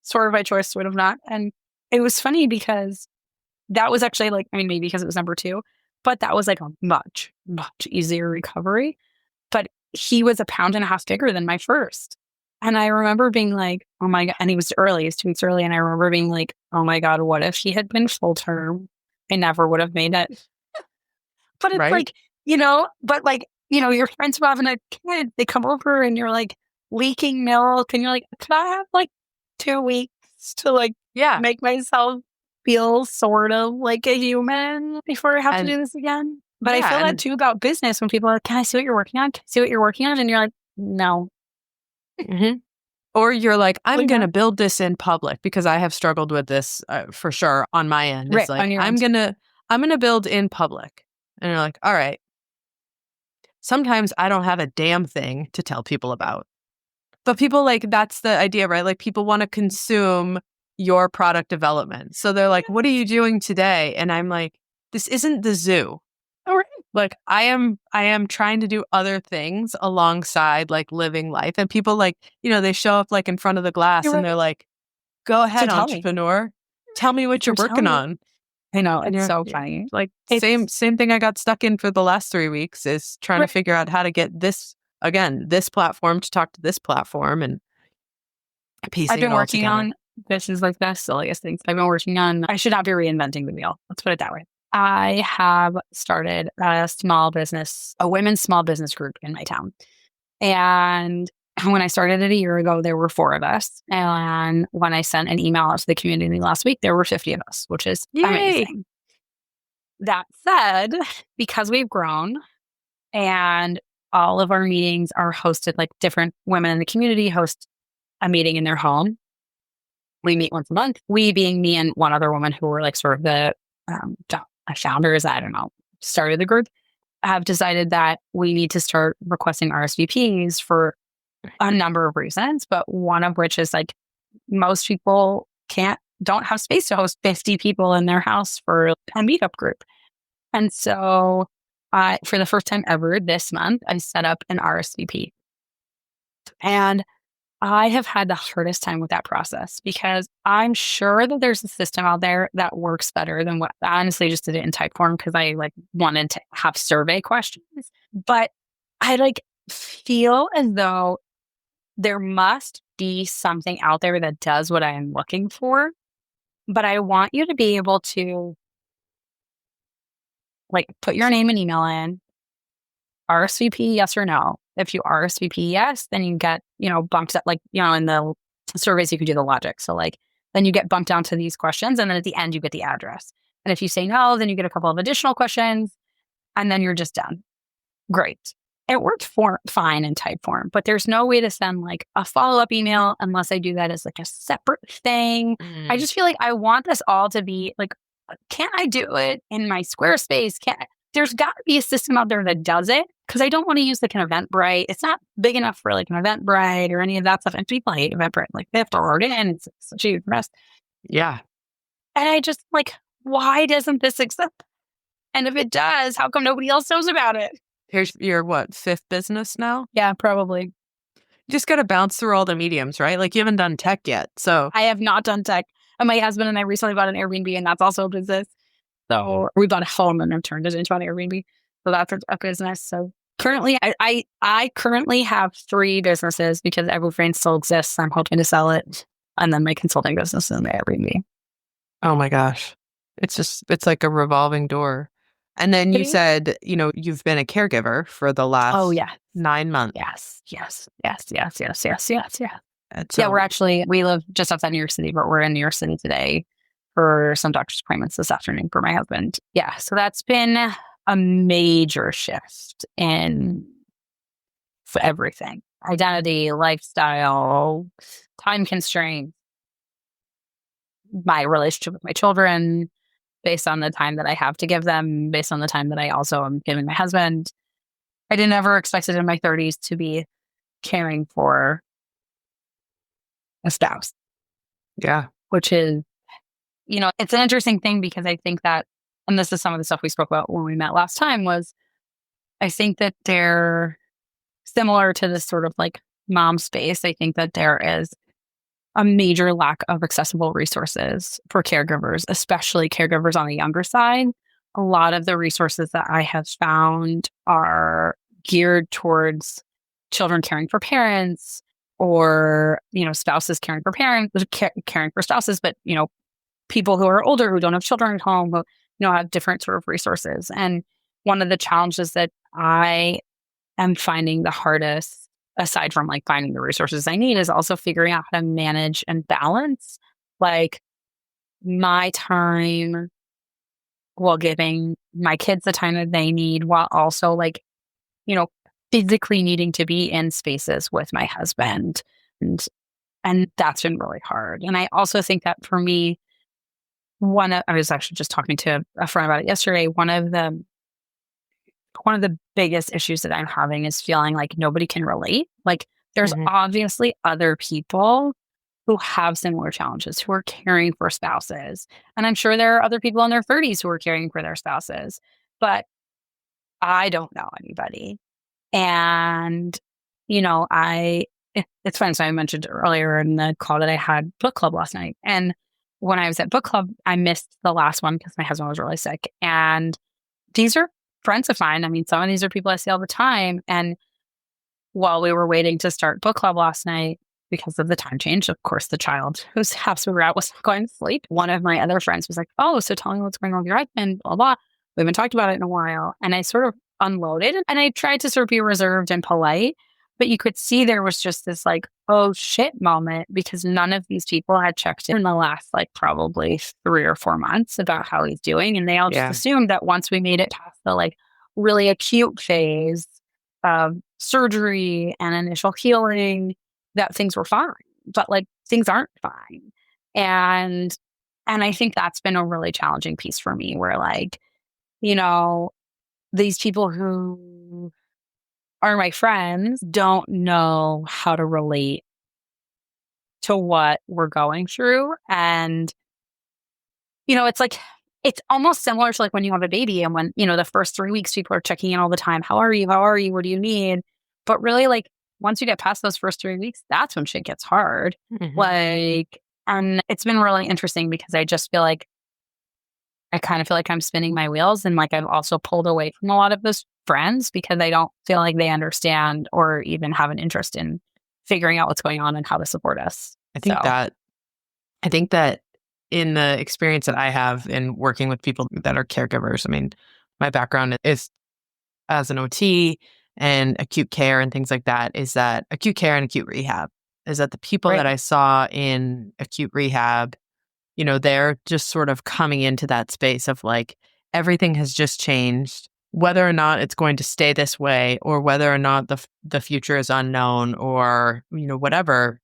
sort of by choice, sort of not. And it was funny because that was actually like, I mean, maybe because it was number two, but that was like a much, much easier recovery. But he was a pound and a half bigger than my first. And I remember being like, oh my God. And he was early, he was 2 weeks early. And I remember being like, oh my God, what if he had been full term? I never would have made it. But it's Right. like, your friends who having a kid, they come over and you're like leaking milk and you're like, could I have like 2 weeks to like Yeah. make myself feel sort of like a human before I have to do this again? But I feel that too about business when people are like, can I see what you're working on? Can I see what you're working on? And you're like, no. Mm-hmm. Or you're like, I'm going to build this in public, because I have struggled with this for sure on my end. It's like, I'm going to build in public. And you're like, all right. Sometimes I don't have a damn thing to tell people about. But people like, that's the idea, right? Like people want to consume your product development. So they're like, what are you doing today? And I'm like, this isn't the zoo. All right. Like I am trying to do other things alongside like living life. And people like, they show up like in front of the glass and they're like, go ahead, entrepreneur. Tell me what you're working on. I know. It's so funny. Like same thing I got stuck in for the last 3 weeks is trying to figure out how to get this platform to talk to this platform and piecing I've been it all working together. on, this is like the silliest things. I've been working on, I should not be reinventing the wheel. Let's put it that way. I have started a women's small business group in my town. And when I started it a year ago, there were 4 of us. And when I sent an email out to the community last week, there were 50 of us, which is amazing. That said, because we've grown and all of our meetings are hosted, like different women in the community host a meeting in their home. We meet once a month. We being me and one other woman who were like sort of the founders, I don't know, started the group, have decided that we need to start requesting RSVPs for a number of reasons, but one of which is like most people don't have space to host 50 people in their house for a meetup group. And so for the first time ever this month, I set up an RSVP. And I have had the hardest time with that process because I'm sure that there's a system out there that works better than what I honestly just did it in type form because I like wanted to have survey questions. But I like feel as though there must be something out there that does what I am looking for. But I want you to be able to like put your name and email in, RSVP, yes or no. If you RSVP yes, then you get, bumped up, like, in the surveys, you can do the logic. So like, then you get bumped down to these questions. And then at the end, you get the address. And if you say no, then you get a couple of additional questions and then you're just done. Great. It worked fine in type form, but there's no way to send like a follow-up email unless I do that as like a separate thing. I just feel like I want this all to be like, can't I do it in my Squarespace? There's got to be a system out there that does it because I don't want to use like an Eventbrite. It's not big enough for like an Eventbrite or any of that stuff. And people hate Eventbrite. Like they have to order it in. It's such a mess. Yeah. And I just like, why doesn't this exist? And if it does, how come nobody else knows about it? Here's your 5th business now? Yeah, probably. You just got to bounce through all the mediums, right? Like you haven't done tech yet. So I have not done tech. And my husband and I recently bought an Airbnb and that's also a business. So we bought a home and I've turned it into an Airbnb. So that's a business. So currently, I currently have 3 businesses because Evergreen still exists. I'm hoping to sell it. And then my consulting business and the Airbnb. Oh my gosh. It's like a revolving door. And then you said, you've been a caregiver for the last 9 months. Yes. And so, we live just outside New York City, but we're in New York City today for some doctor's appointments this afternoon for my husband. Yeah. So that's been a major shift in for everything. Identity, lifestyle, time constraints, my relationship with my children, based on the time that I have to give them, based on the time that I also am giving my husband. I didn't ever expect it in my 30s to be caring for a spouse. Yeah. Which is, it's an interesting thing because I think that, and this is some of the stuff we spoke about when we met last time, was I think that they're similar to this sort of like mom space, I think that there is a major lack of accessible resources for caregivers, especially caregivers on the younger side. A lot of the resources that I have found are geared towards children caring for parents or, spouses caring for parents, caring for spouses, but, people who are older who don't have children at home, who, have different sort of resources. And one of the challenges that I am finding the hardest, aside from like finding the resources I need, is also figuring out how to manage and balance like my time while giving my kids the time that they need, while also like, you know, physically needing to be in spaces with my husband. And and that's been really hard. And I also think that for me, I was actually just talking to a friend about it yesterday. One of the biggest issues that I'm having is feeling like nobody can relate. Like there's Mhm. obviously other people who have similar challenges, who are caring for spouses. And I'm sure there are other people in their 30s who are caring for their spouses, but I don't know anybody. And, it's fun. So I mentioned earlier in the call that I had book club last night. And when I was at book club, I missed the last one because my husband was really sick. And these are friends of mine. I mean, some of these are people I see all the time. And while we were waiting to start book club last night, because of the time change, of course, the child whose house we were at was going to sleep. One of my other friends was like, "Oh, so tell me what's going on with your husband, blah, blah." We haven't talked about it in a while. And I sort of unloaded and I tried to sort of be reserved and polite, but you could see there was just this like, oh shit moment because none of these people had checked in the last like probably 3 or 4 months about how he's doing. And they all just Yeah. assumed that once we made it past the like really acute phase of surgery and initial healing, that things were fine, but like things aren't fine. And I think that's been a really challenging piece for me where like, you know, these people who are my friends don't know how to relate to what we're going through. And, it's like, it's almost similar to like when you have a baby and when, the first 3 weeks, people are checking in all the time. How are you? How are you? What do you need? But really, like, once you get past those first 3 weeks, that's when shit gets hard. Mhm. Like, and it's been really interesting because I just feel like I kind of feel like I'm spinning my wheels. And like, I've also pulled away from a lot of those friends because I don't feel like they understand or even have an interest in figuring out what's going on and how to support us. I think So, that I think that in the experience that I have in working with people that are caregivers, I mean, my background is as an OT and acute care and things like that, is that acute care and acute rehab is that the people right. that I saw in acute rehab, they're just sort of coming into that space of like everything has just changed. Whether or not it's going to stay this way, or whether or not the future is unknown, or whatever,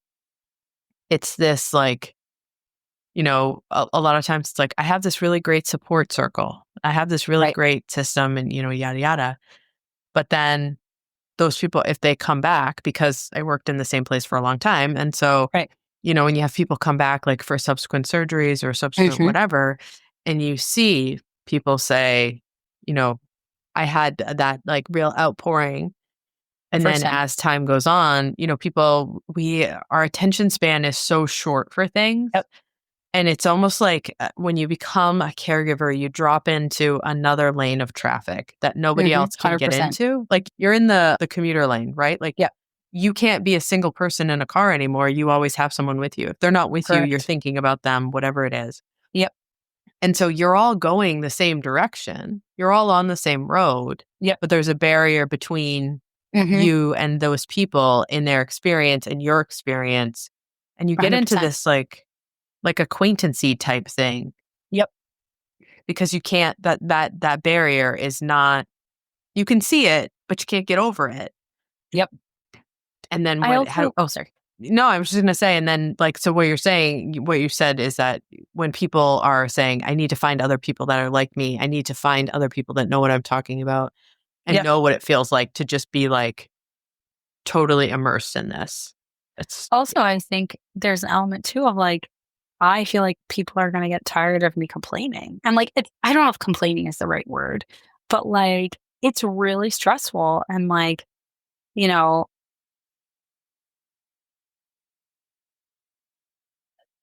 it's this like a lot of times it's like I have this really great support circle, I have this really Right. great system, and yada yada. But then those people, if they come back, because I worked in the same place for a long time, and so Right. when you have people come back like for subsequent surgeries or subsequent Hmm. whatever, and you see people say, you know, I had that like real outpouring. And then Firsthand. as time goes on, our attention span is so short for things. Yep. And it's almost like when you become a caregiver, you drop into another lane of traffic that nobody else can get 100%. into. Like you're in the commuter lane, right? Like Yep. you can't be a single person in a car anymore. You always have someone with you. If they're not with you, you're Correct. thinking about them, whatever it is. Yep. And so you're all going the same direction. You're all on the same road, Yep. but there's a barrier between Hmm. you and those people in their experience and your experience. And you get into 100%. this like acquaintancy type thing, Yep. because you can't, that barrier is not, you can see it, but you can't get over it. Yep. And then I also, oh, sorry. no, I was just going to say, and then like, so what you're saying, what you said is that when people are saying, I need to find other people that are like me, I need to find other people that know what I'm talking about and Yep. know what it feels like to just be like totally immersed in this. It's, Also, I think there's an element too of like, I feel like people are going to get tired of me complaining. And like, I don't know if complaining is the right word, but like, it's really stressful. And like, you know,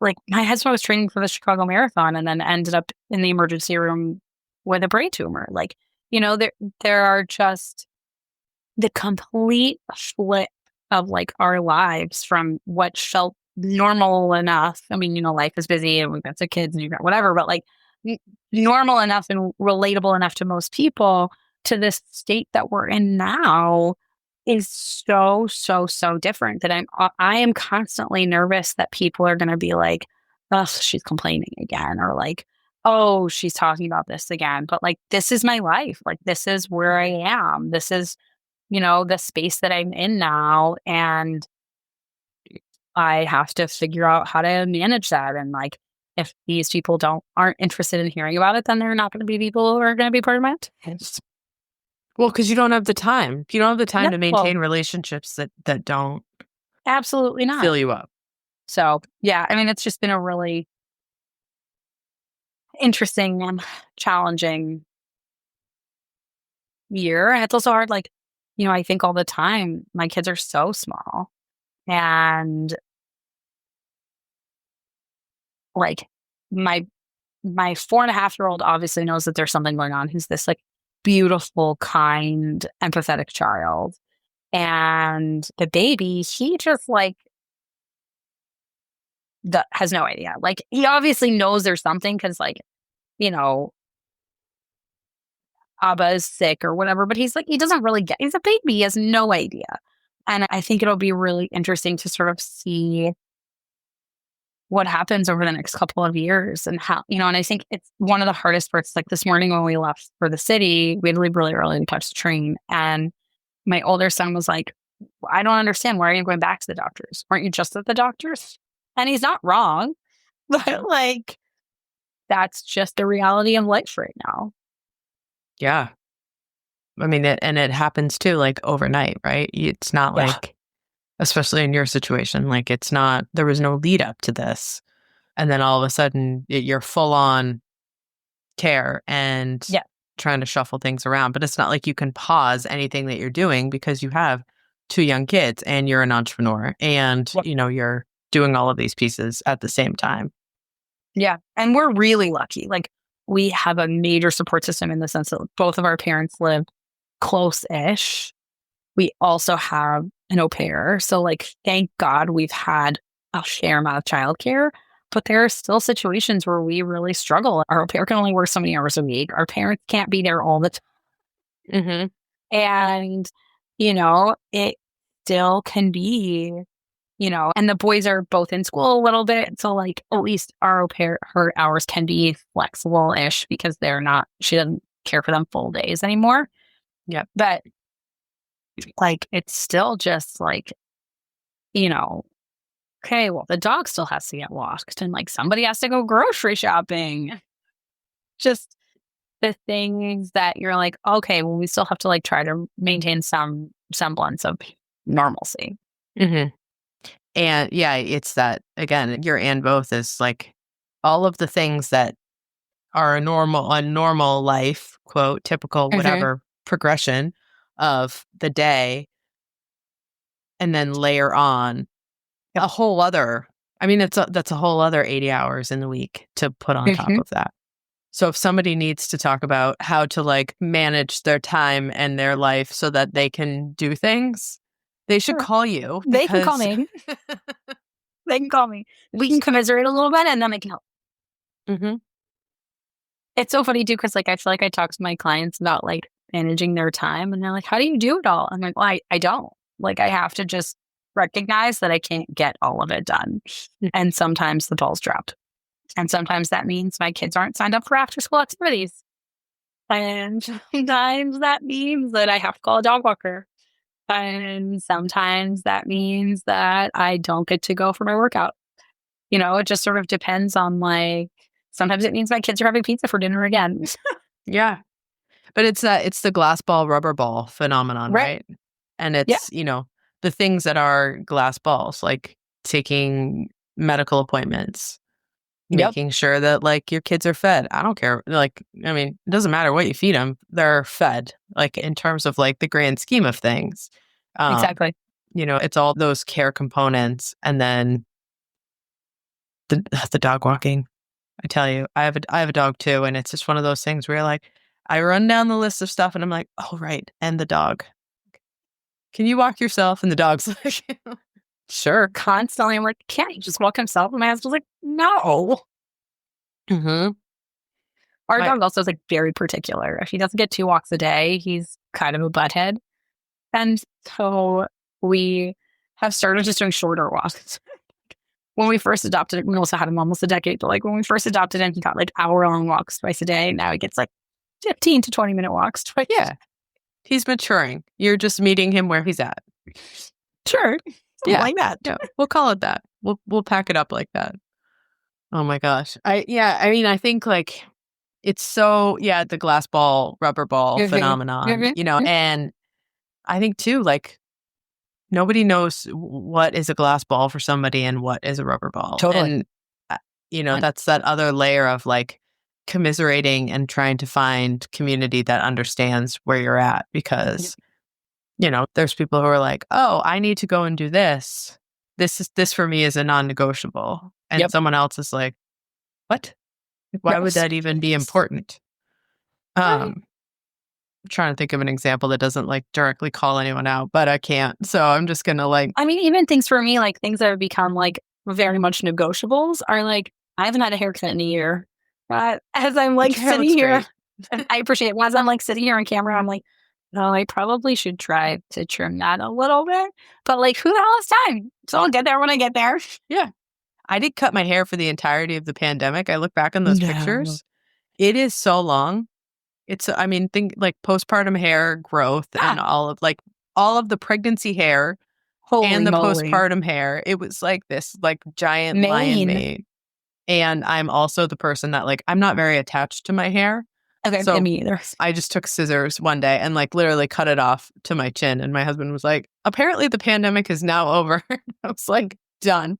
like my husband was training for the Chicago Marathon and then ended up in the emergency room with a brain tumor. Like, there are just the complete flip of like our lives from what felt normal enough. I mean, life is busy and we've got some kids and you've got whatever, but like normal enough and relatable enough to most people to this state that we're in now is so, so, so different that I am constantly nervous that people are going to be like, oh, she's complaining again, or like, oh, she's talking about this again. But like, this is my life. Like, this is where I am. This is, the space that I'm in now. And I have to figure out how to manage that. And like, if these people aren't interested in hearing about it, then they're not going to be people who are going to be part of my life. Well, because you don't have the time. You don't have the time to No, maintain relationships that don't absolutely not. fill you up. So yeah, I mean, it's just been a really interesting and challenging year. And it's also hard, like, I think all the time, my kids are so small. And like my 4.5-year-old obviously knows that there's something going on. He's this like beautiful, kind, empathetic child. And the baby, he just like has no idea. Like he obviously knows there's something because like, you know, Abba is sick or whatever, but he's like, he doesn't really he's a baby. He has no idea. And I think it'll be really interesting to sort of see what happens over the next couple of years and how, and I think it's one of the hardest parts. Like this morning when we left for the city, we had to leave really early to catch the train. And my older son was like, I don't understand. Why are you going back to the doctors? Aren't you just at the doctors? And he's not wrong, but like, that's just the reality of life right now. Yeah. I mean, it happens too, like overnight, right? It's not like, especially in your situation, like it's not, there was no lead up to this. And then all of a sudden you're full on care and trying to shuffle things around. But it's not like you can pause anything that you're doing because you have 2 young kids and you're an entrepreneur and, you're doing all of these pieces at the same time. Yeah. And we're really lucky. Like we have a major support system in the sense that both of our parents live close-ish. We also have an au pair. So like, thank God we've had a fair amount of childcare, but there are still situations where we really struggle. Our au pair can only work so many hours a week. Our parents can't be there all the time. Mm-hmm. And, it still can be, and the boys are both in school a little bit. So like, at least our au pair, her hours can be flexible-ish because she doesn't care for them full days anymore. Yeah. But like, it's still just like, okay, well, the dog still has to get walked and like somebody has to go grocery shopping. Just the things that you're like, okay, well, we still have to like try to maintain some semblance of normalcy. Mm-hmm. And yeah, it's that, again, your and both is like all of the things that are a normal life, quote, typical, whatever progression of the day. And then layer on a whole other, I mean, that's a whole other 80 hours in the week to put on top of that. So if somebody needs to talk about how to like manage their time and their life so that they can do things, they should call you. They can call me. They can call me. We can commiserate a little bit and then I can help. Mm-hmm. It's so funny too, because like I feel like I talk to my clients about like managing their time and they're like, how do you do it all? I'm like, well, I don't. Like I have to just recognize that I can't get all of it done. And sometimes the ball's dropped. And sometimes that means my kids aren't signed up for after school activities. And sometimes that means that I have to call a dog walker. And sometimes that means that I don't get to go for my workout. It just sort of depends on like, sometimes it means my kids are having pizza for dinner again. Yeah. But it's the glass ball, rubber ball phenomenon, right? And it's, the things that are glass balls, like taking medical appointments, making sure that like your kids are fed. I don't care. Like, I mean, it doesn't matter what you feed them. They're fed, like in terms of like the grand scheme of things. Exactly. It's all those care components. And then The dog walking. I tell you, I have a dog too, and it's just one of those things where you're like, I run down the list of stuff, and I'm like, oh right, and the dog. Can you walk yourself? And the dog's like, sure. Constantly, I'm like, can't he just walk himself? And my husband's like, no. Mm-hmm. Our dog also is like very particular. If he doesn't get 2 walks a day, he's kind of a butthead. And so we have started just doing shorter walks. When we first adopted it, we also had him almost a decade, but like when we first adopted him, he got like hour-long walks twice a day. Now he gets like 15 to 20-minute walks twice. Yeah. He's maturing. You're just meeting him where he's at. Sure. Yeah. Like that. Yeah. We'll call it that. We'll pack it up like that. Oh my gosh. I mean, I think like it's so, the glass ball, rubber ball phenomenon, and I think too, like nobody knows what is a glass ball for somebody and what is a rubber ball. Totally. And, that's that other layer of like commiserating and trying to find community that understands where you're at because, there's people who are like, oh, I need to go and do this. This for me is a non-negotiable. And someone else is like, what? Why would that even be important? I'm trying to think of an example that doesn't like directly call anyone out, but I can't. So I'm just going to like. I mean, even things for me, like things that have become like very much negotiables are like, I haven't had a haircut in a year. As I'm like sitting here, I appreciate it. As I'm like sitting here on camera, I'm like, no, I probably should try to trim that a little bit. But like, who the hell has time? So I'll get there when I get there. Yeah. I did cut my hair for the entirety of the pandemic. I look back on those pictures. It is so long. Think like postpartum hair growth and all of the pregnancy hair and the postpartum hair. It was like this like giant lion mane. And I'm also the person that like, I'm not very attached to my hair. Okay, so me either. I just took scissors one day and like literally cut it off to my chin. And my husband was like, apparently the pandemic is now over. I was like, done.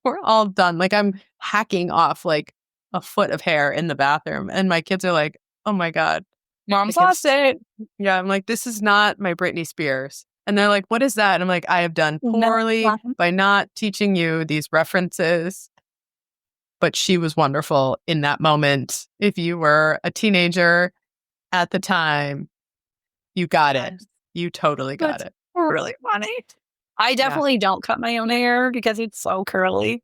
We're all done. Like I'm hacking off like a foot of hair in the bathroom. And my kids are like, oh my God. Mom's lost it. Yeah. I'm like, this is not my Britney Spears. And they're like, what is that? And I'm like, I have done poorly by not teaching you these references. But she was wonderful in that moment. If you were a teenager at the time, you got it. You totally got it. Really funny. I definitely don't cut my own hair because it's so curly.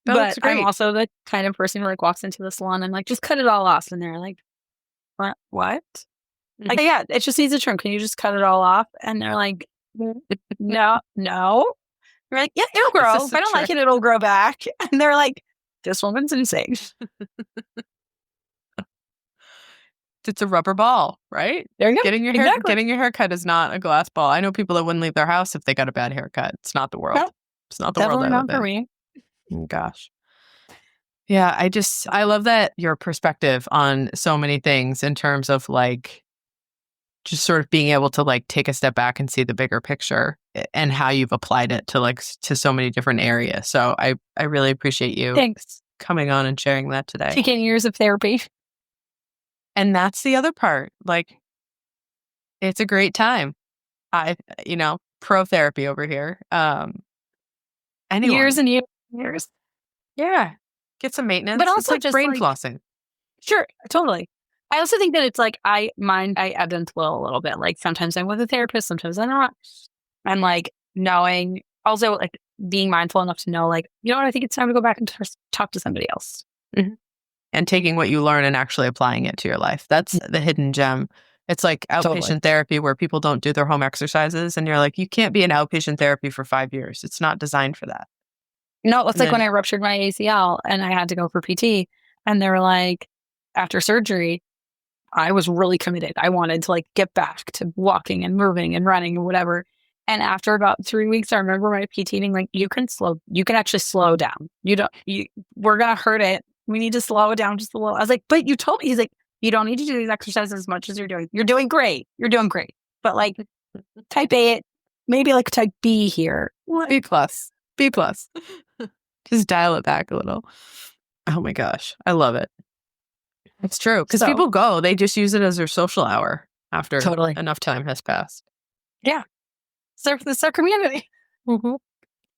But I'm also the kind of person who like walks into the salon and like, just cut it all off. And they're like, what? Mm-hmm. Like, yeah, it just needs a trim. Can you just cut it all off? And they're like, no. We're like, yeah, it'll grow. If I don't like it, it'll grow back. And they're like, this woman's insane. It's a rubber ball, right? There you go. Getting your haircut is not a glass ball. I know people that wouldn't leave their house if they got a bad haircut. It's not the world. No, it's not the world. Definitely not for me. Oh, gosh. Yeah, I love that your perspective on so many things in terms of like just sort of being able to like take a step back and see the bigger picture and how you've applied it to so many different areas. So I really appreciate you coming on and sharing that today. Taking years of therapy. And that's the other part. Like, it's a great time. Pro therapy over here. Years and years. Yeah. Get some maintenance. But also it's like just brain flossing. Sure. Totally. I also think that it's like, I ebb and flow a little bit. Like sometimes I'm with a therapist, sometimes I'm not. And like knowing, also like being mindful enough to know like, you know what, I think it's time to go back and talk to somebody else. Mm-hmm. And taking what you learn and actually applying it to your life. That's the hidden gem. It's like outpatient therapy where people don't do their home exercises. And you're like, you can't be in outpatient therapy for 5 years. It's not designed for that. No, it's like when I ruptured my ACL and I had to go for PT. And they were like, after surgery, I was really committed. I wanted to like get back to walking and moving and running and whatever. And after about 3 weeks, I remember my PT being like, you can actually slow down. We're going to hurt it. We need to slow it down just a little. I was like, but you told me. He's like, you don't need to do these exercises as much as you're doing. You're doing great. You're doing great. But like type A, maybe like type B here. B+. Just dial it back a little. Oh my gosh. I love it. It's true. Because people they just use it as their social hour after enough time has passed. Yeah. So it's our community. Mm-hmm.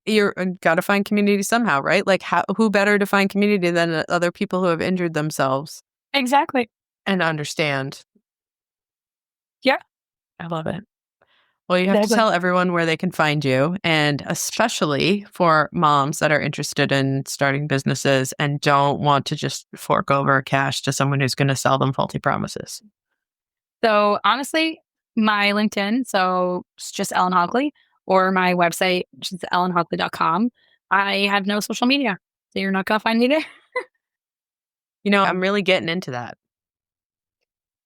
you're got to find community somehow, right? Like who better to find community than other people who have injured themselves Exactly. and understand. Yeah. I love it. Well, you have to Exactly. tell everyone where they can find you, and especially for moms that are interested in starting businesses and don't want to just fork over cash to someone who's going to sell them faulty promises. So honestly, my LinkedIn, so it's just Ellen Hockley, or my website, which is ellenhockley.com. I have no social media, so you're not going to find me there. I'm really getting into that.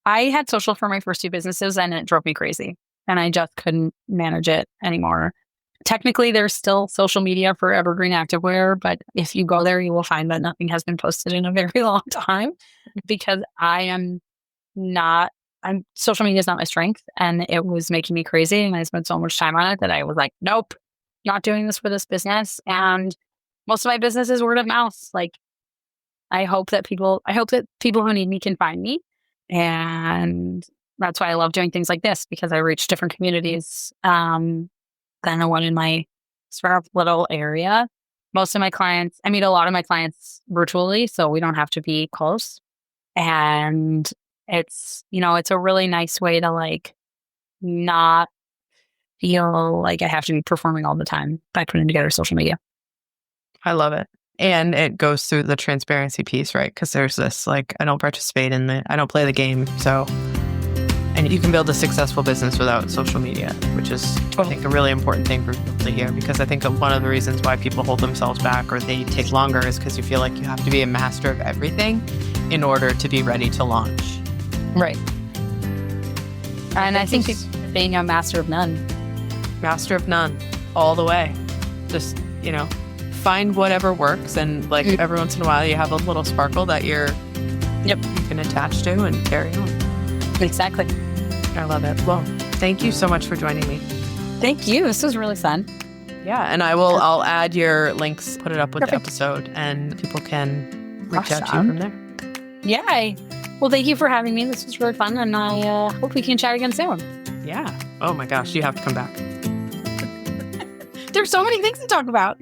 I had social for my first two businesses and it drove me crazy. And I just couldn't manage it anymore. Technically, there's still social media for Evergreen Activewear, but if you go there, you will find that nothing has been posted in a very long time because social media is not my strength. And it was making me crazy. And I spent so much time on it that I was like, nope, not doing this for this business. And most of my business is word of mouth. Like, I hope that people who need me can find me. And that's why I love doing things like this because I reach different communities than the one in my sort of little area. I meet a lot of my clients virtually, so we don't have to be close. And it's a really nice way to like not feel like I have to be performing all the time by putting together social media. I love it. And it goes through the transparency piece, right? Because there's this, like, I don't play the game. So, and you can build a successful business without social media, which is, I think, a really important thing for people to hear. Because I think one of the reasons why people hold themselves back or they take longer is because you feel like you have to be a master of everything in order to be ready to launch. Right. And I think being a master of none. Master of none, all the way. Just, find whatever works, and like every once in a while you have a little sparkle that you can attach to and carry on. Exactly. I love it. Well, thank you so much for joining me. Thank you. This was really fun. Yeah, and I'll add your links, put it up with the episode, and people can reach out to you from there. Yeah. Well, thank you for having me. This was really fun, and I hope we can chat again soon. Yeah. Oh my gosh, you have to come back. There's so many things to talk about.